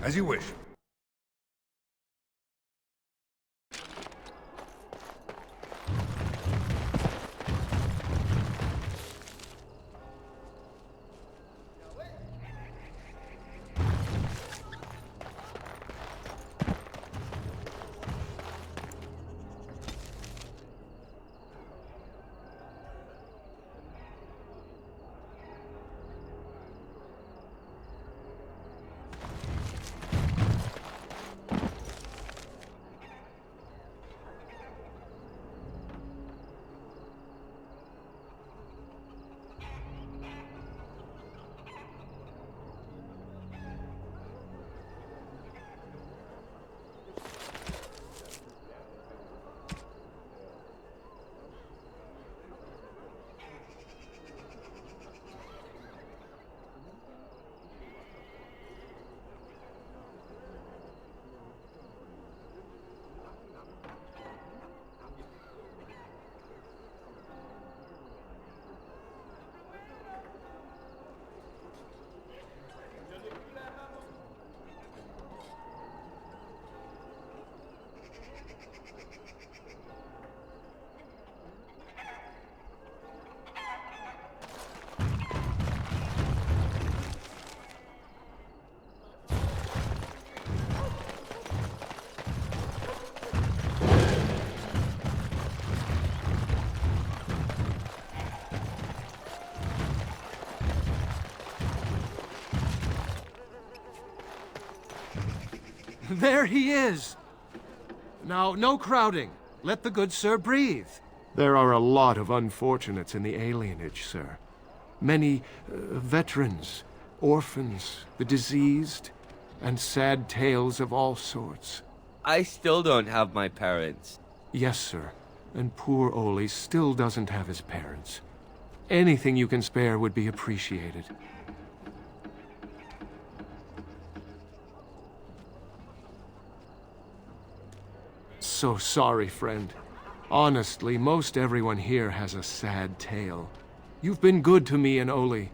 As you wish. There he is! Now, no crowding. Let the good sir breathe. There are a lot of unfortunates in the alienage, sir. Many veterans, orphans, the diseased, and sad tales of all sorts. I still don't have my parents. Yes, sir. And poor Oli still doesn't have his parents. Anything you can spare would be appreciated. So sorry, friend. Honestly, most everyone here has a sad tale. You've been good to me and Oli.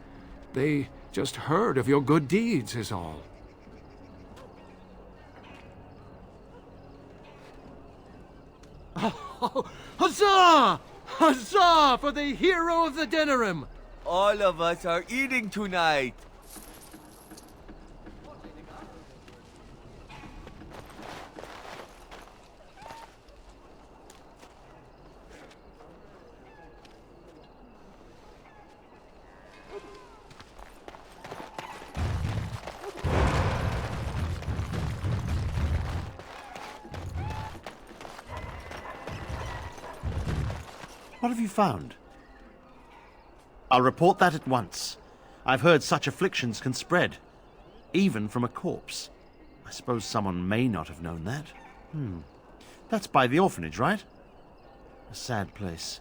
They just heard of your good deeds, is all. Oh, huzzah! Huzzah for the hero of the Denerim! All of us are eating tonight. What have you found? I'll report that at once. I've heard such afflictions can spread, even from a corpse. I suppose someone may not have known that. That's by the orphanage, right? A sad place.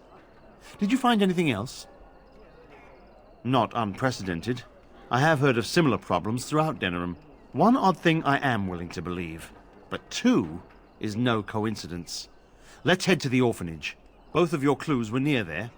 Did you find anything else? Not unprecedented. I have heard of similar problems throughout Denerim. One odd thing I am willing to believe, but two is no coincidence. Let's head to the orphanage. Both of your clues were near there.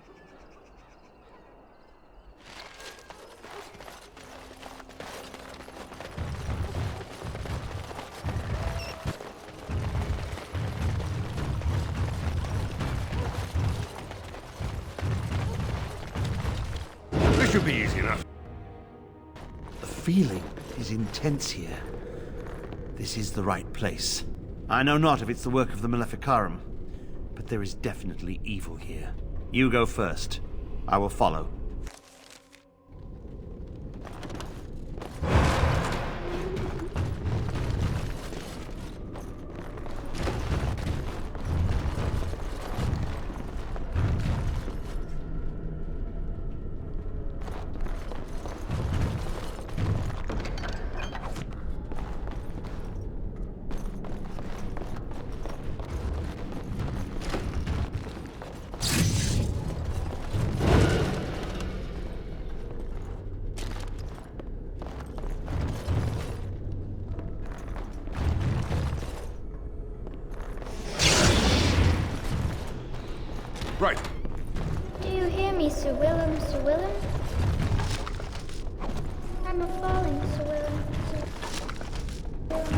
This should be easy enough. The feeling is intense here. This is the right place. I know not if it's the work of the Maleficarum, but there is definitely evil here. You go first. I will follow. Right. Do you hear me, Sir Willem, Sir Willem? I'm a falling, Sir Willem, Sir Willem.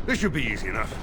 This should be easy enough.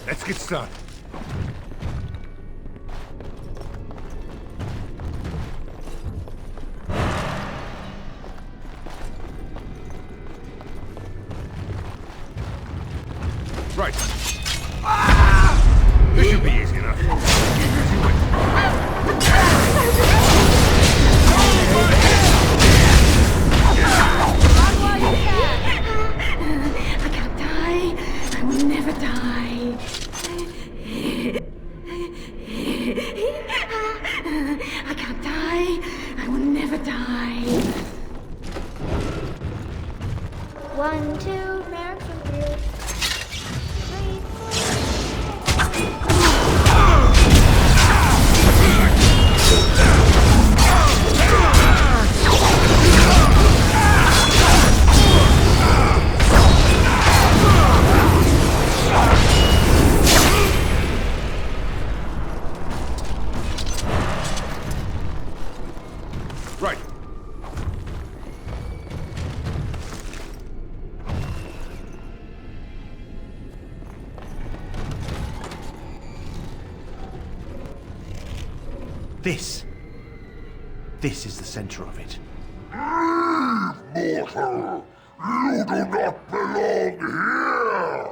Let's get started. Right. This should be easy enough. I can't die. I will never die. I can't die. I will never die. 1, 2, mark from you. 3. Right. This is the center of it. Mortal! You do not belong here!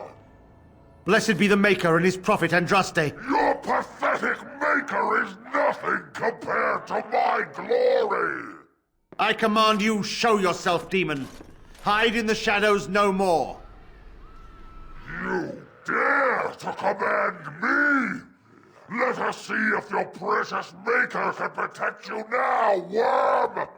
Blessed be the Maker and his prophet Andraste. Your pathetic maker is nothing compared to my glory! I command you, show yourself, demon. Hide in the shadows no more. You dare to command me? Let us see if your precious maker can protect you now, worm!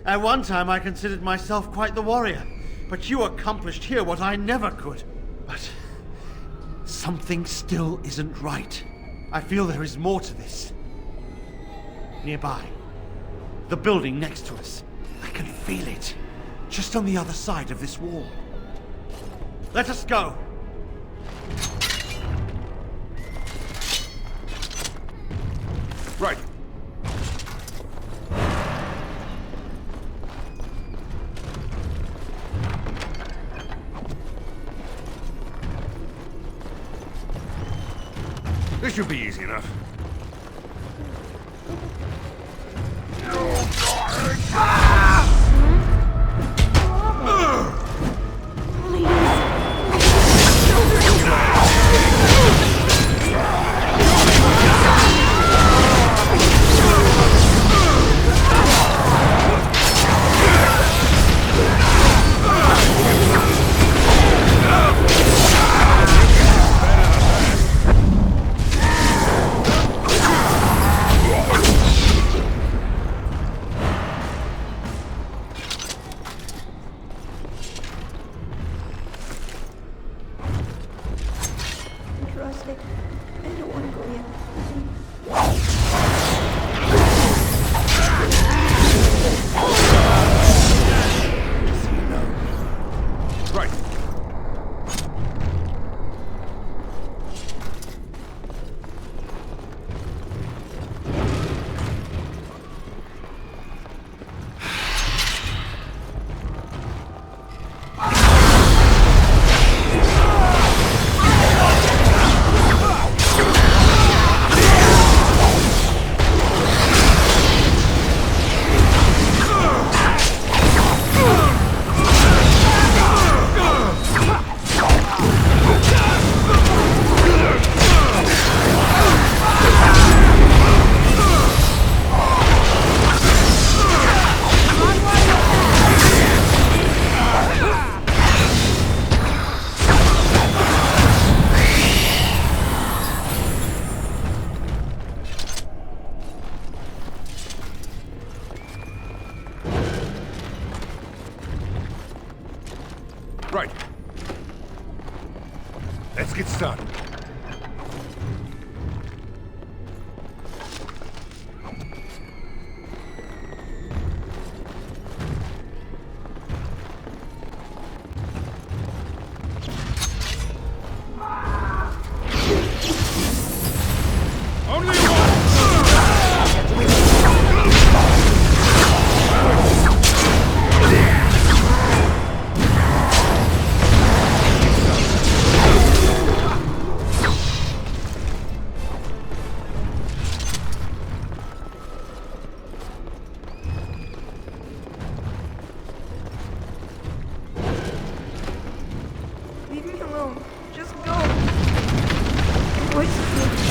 At one time I considered myself quite the warrior, but you accomplished here what I never could. But something still isn't right. I feel there is more to this. Nearby, the building next to us. I can feel it, just on the other side of this wall. Let us go. Right. This should be easy enough.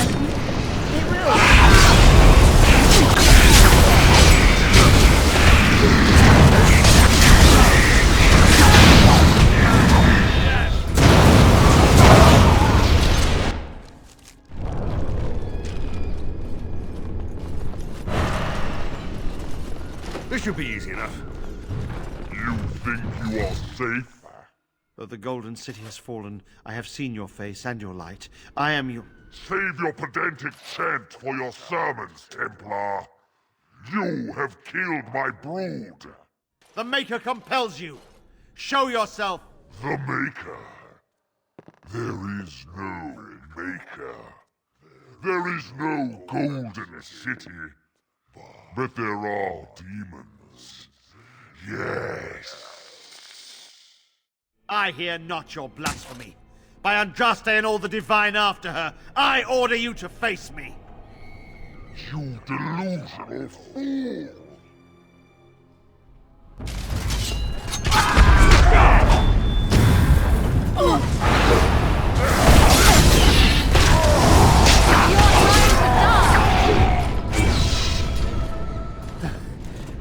It will. This should be easy enough. You think you are safe? Though the Golden City has fallen, I have seen your face and your light. I am your... Save your pedantic chant for your sermons, Templar. You have killed my brood. The Maker compels you! Show yourself! The Maker? There is no Maker. There is no Golden City. But there are demons. Yes. I hear not your blasphemy. By Andraste and all the divine after her, I order you to face me. You delusional fool!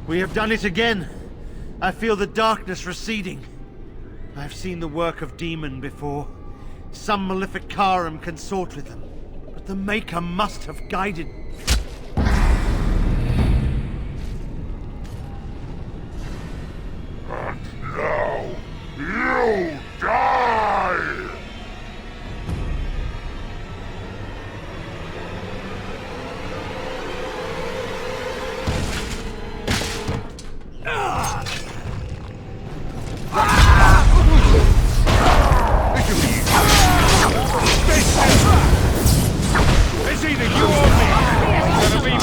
We have done it again. I feel the darkness receding. I've seen the work of demon before. Some Maleficarum consort with them. But the Maker must have guided... And now, you die! It's either you or me. It's gonna be me.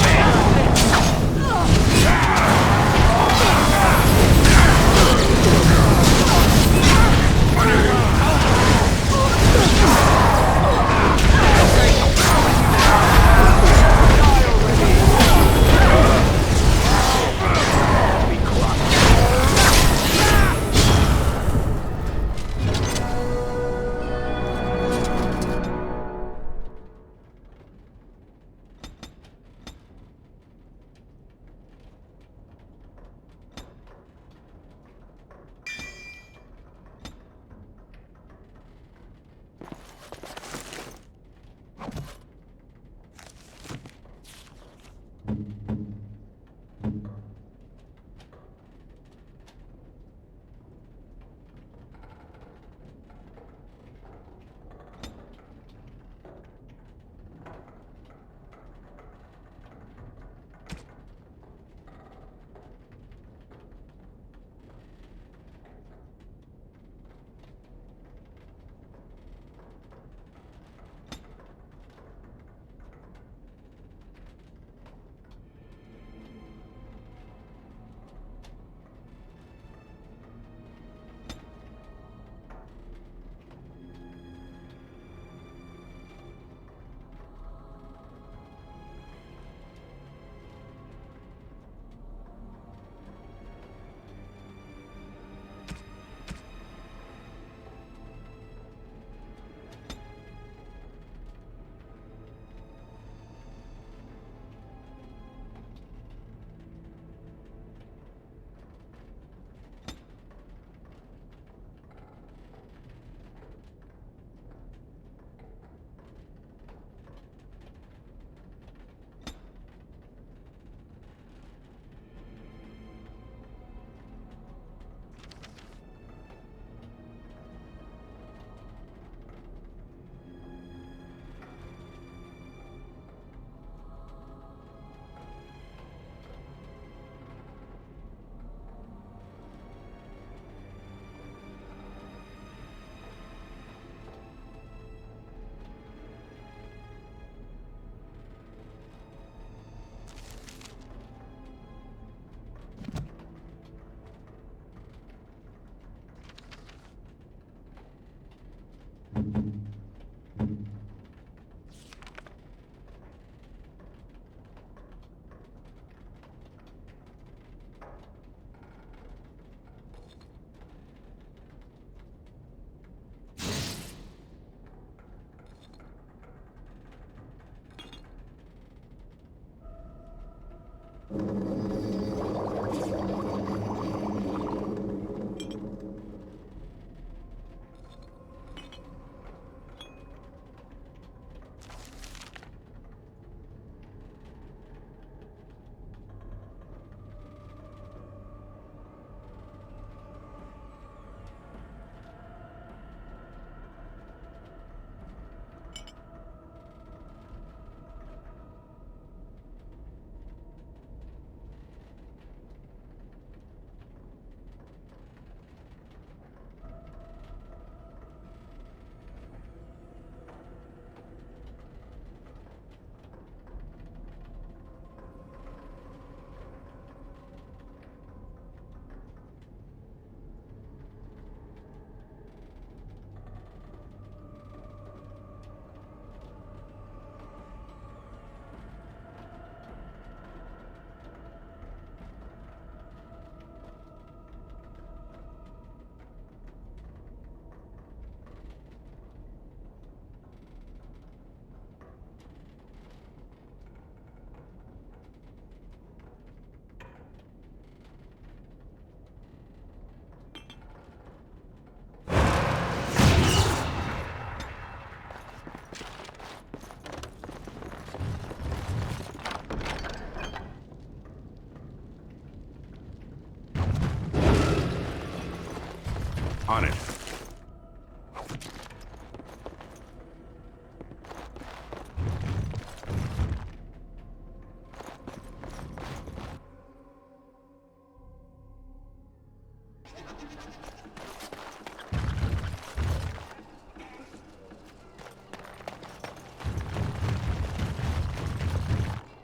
On it.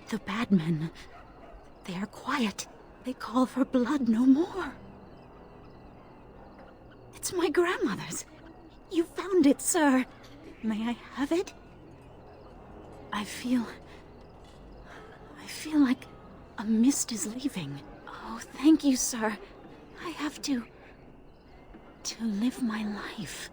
The bad men. They are quiet. They call for blood no more. It's my grandmother's. You found it, sir. May I have it? I feel like a mist is leaving. Oh, thank you, sir. I have to live my life.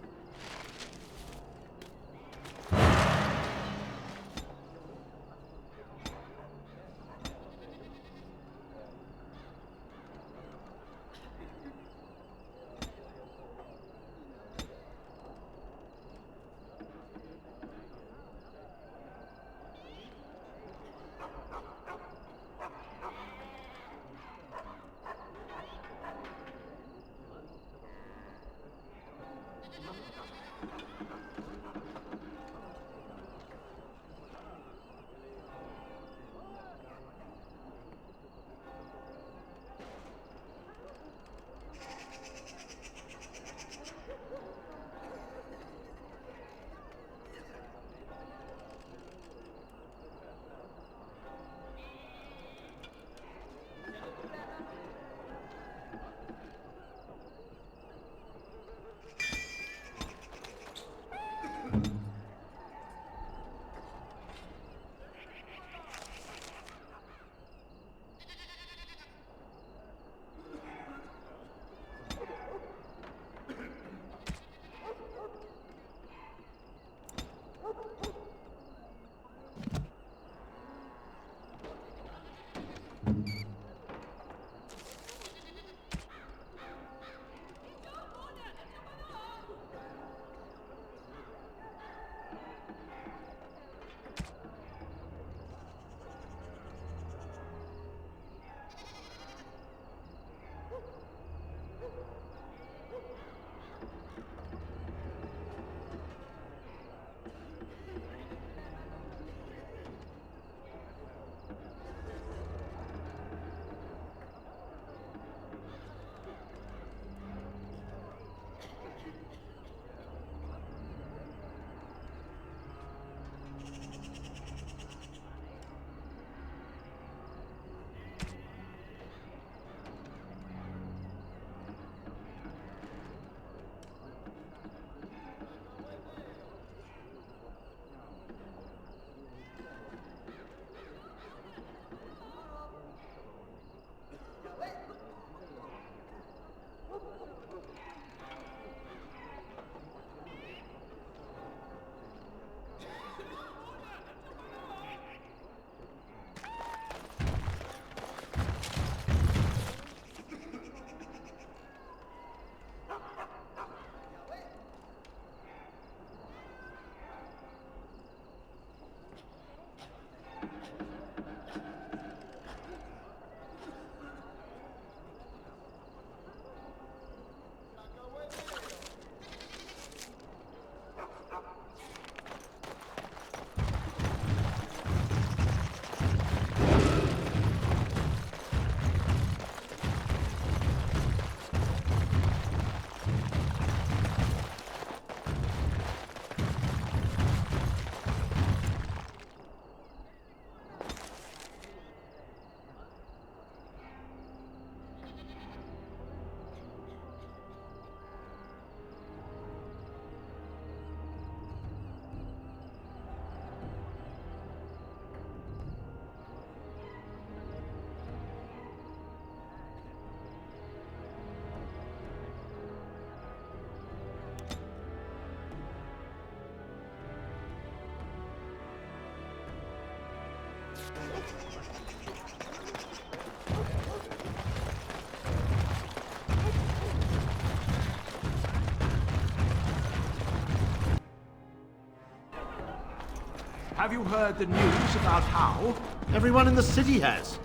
Have you heard the news about how? Everyone in the city has.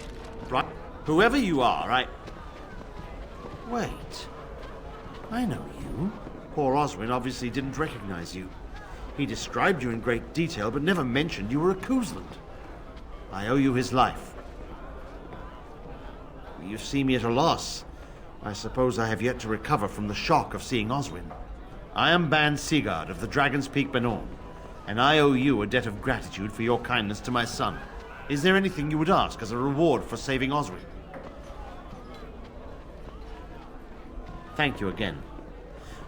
Right? Whoever you are, Wait. I know you. Poor Oswin obviously didn't recognize you. He described you in great detail, but never mentioned you were a Kuzland. I owe you his life. You see me at a loss. I suppose I have yet to recover from the shock of seeing Oswin. I am Ban Sigurd of the Dragon's Peak Benorn, and I owe you a debt of gratitude for your kindness to my son. Is there anything you would ask as a reward for saving Oswin? Thank you again.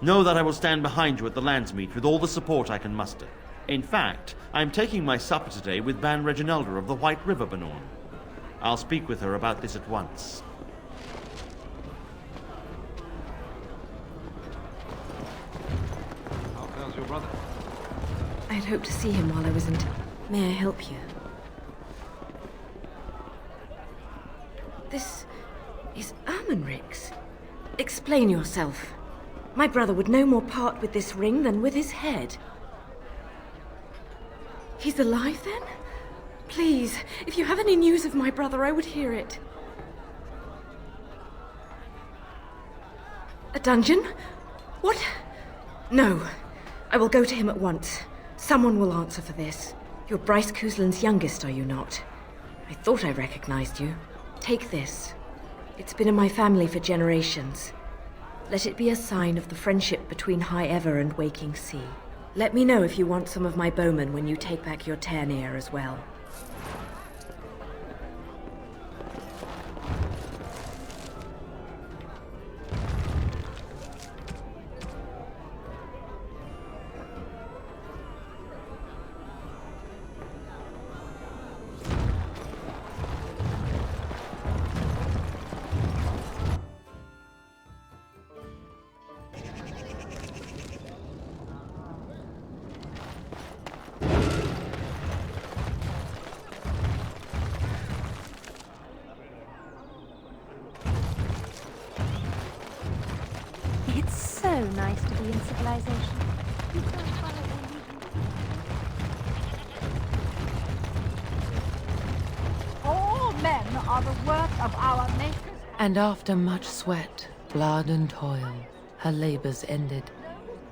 Know that I will stand behind you at the Landsmeet with all the support I can muster. In fact, I am taking my supper today with Ban Reginalda of the White River Benorn. I'll speak with her about this at once. How fares your brother? I'd hoped to see him while I was in... May I help you? This is Ermenric's. Explain yourself. My brother would no more part with this ring than with his head. He's alive, then? Please, if you have any news of my brother, I would hear it. A dungeon? What? No. I will go to him at once. Someone will answer for this. You're Bryce Kuzland's youngest, are you not? I thought I recognized you. Take this. It's been in my family for generations. Let it be a sign of the friendship between High Ever and Waking Sea. Let me know if you want some of my bowmen when you take back your Tairnir as well. It's so nice to be in civilization. All men are the work of our makers. And after much sweat, blood and toil, her labors ended,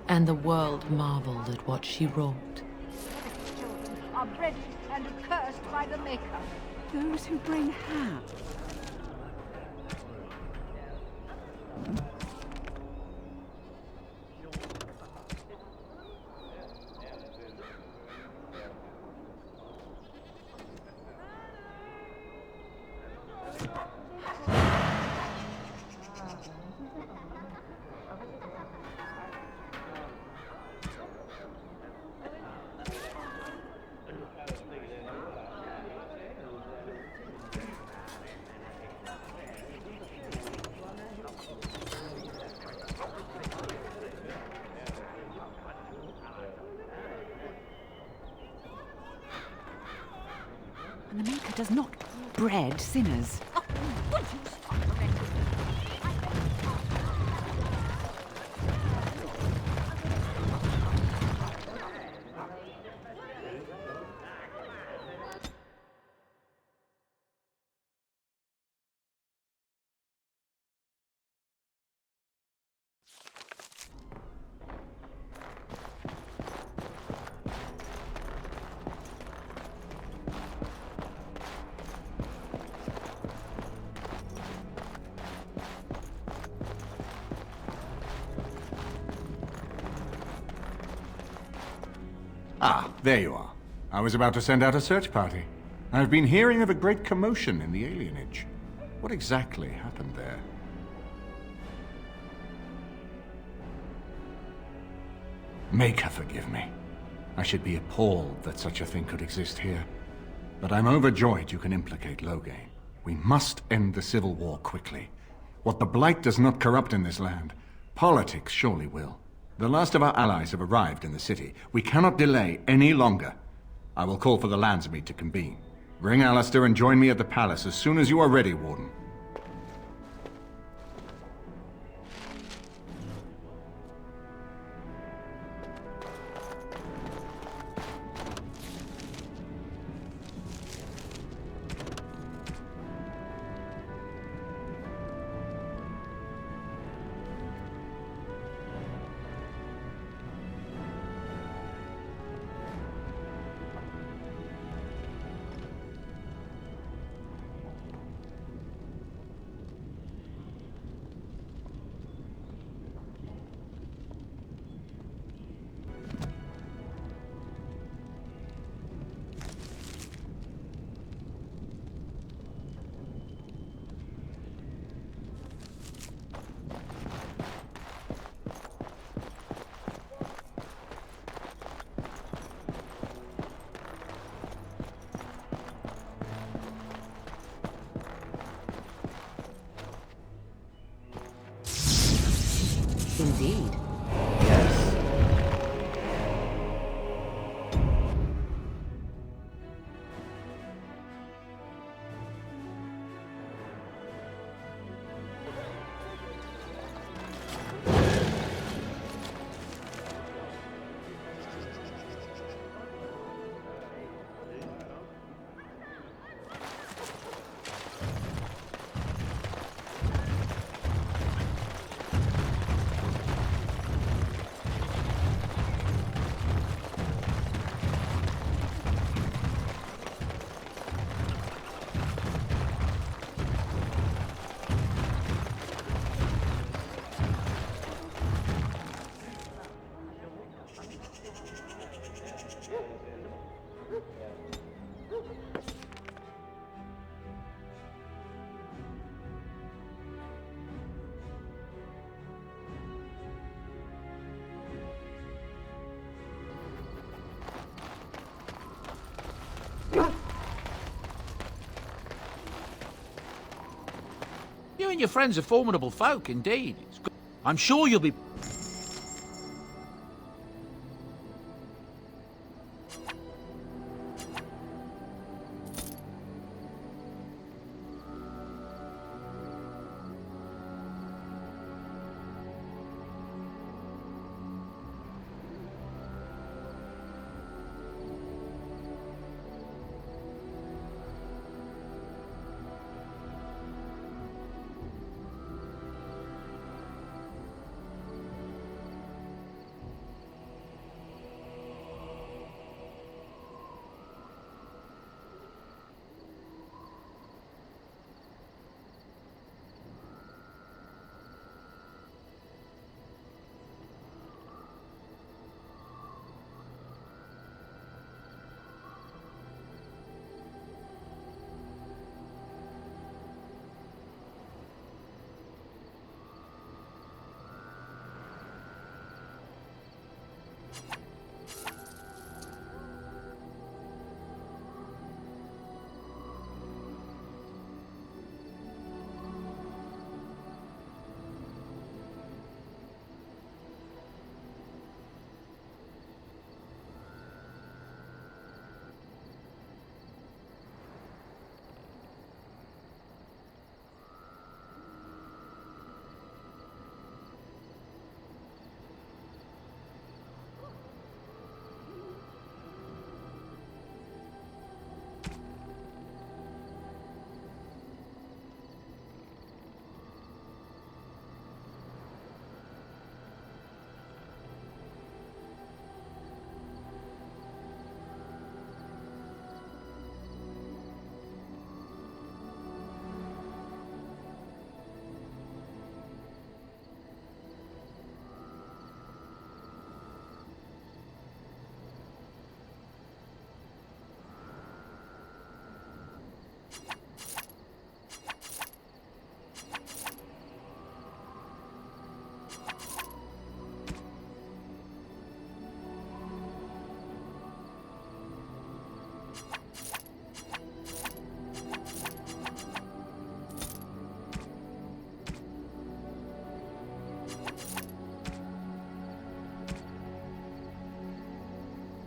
and the world marveled at what she wrought. Children are bred and cursed by the Maker. Those who bring harm. And the Maker does not breed sinners. Oh, would you stop already? Ah, there you are. I was about to send out a search party. I've been hearing of a great commotion in the alienage. What exactly happened there? Make her forgive me. I should be appalled that such a thing could exist here. But I'm overjoyed you can implicate Loghain. We must end the civil war quickly. What the Blight does not corrupt in this land, politics surely will. The last of our allies have arrived in the city. We cannot delay any longer. I will call for the Landsmeet to convene. Bring Alistair and join me at the palace as soon as you are ready, Warden. Indeed. Yes. You and your friends are formidable folk, indeed. It's good. I'm sure you'll be...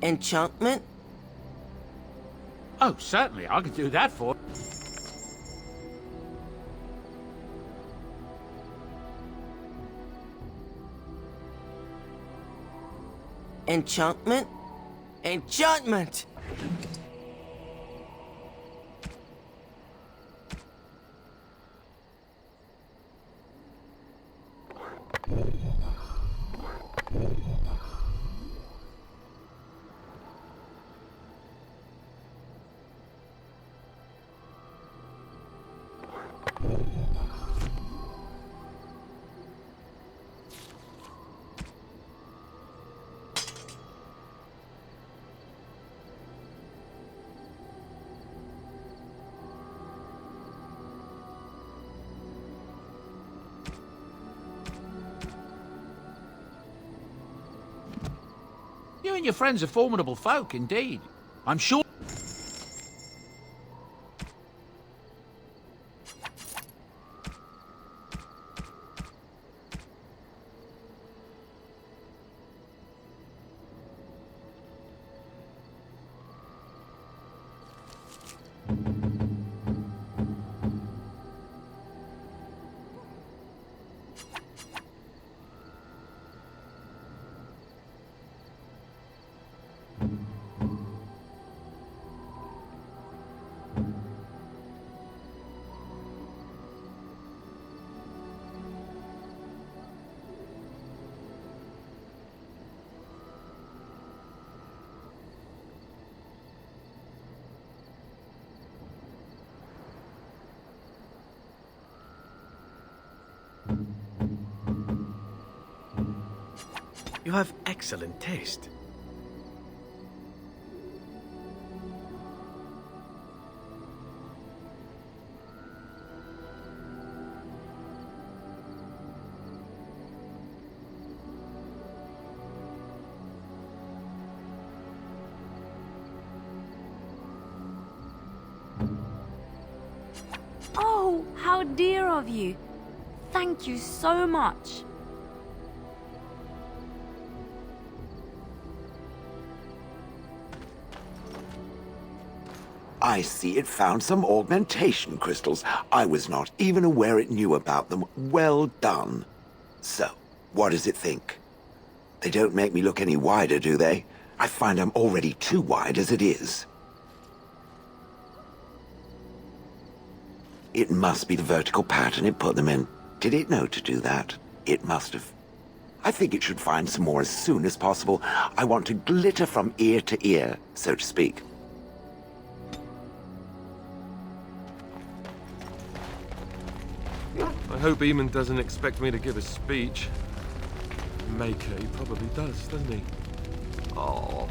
Enchantment? Oh, certainly, I could do that for... Enchantment? Enchantment! You and your friends are formidable folk, indeed. I'm sure... You have excellent taste. Oh, how dear of you. Thank you so much. I see it found some augmentation crystals. I was not even aware it knew about them. Well done. So, what does it think? They don't make me look any wider, do they? I find I'm already too wide as it is. It must be the vertical pattern it put them in. Did it know to do that? It must have. I think it should find some more as soon as possible. I want to glitter from ear to ear, so to speak. I hope Eamon doesn't expect me to give a speech. Maker, he probably does, doesn't he? Oh.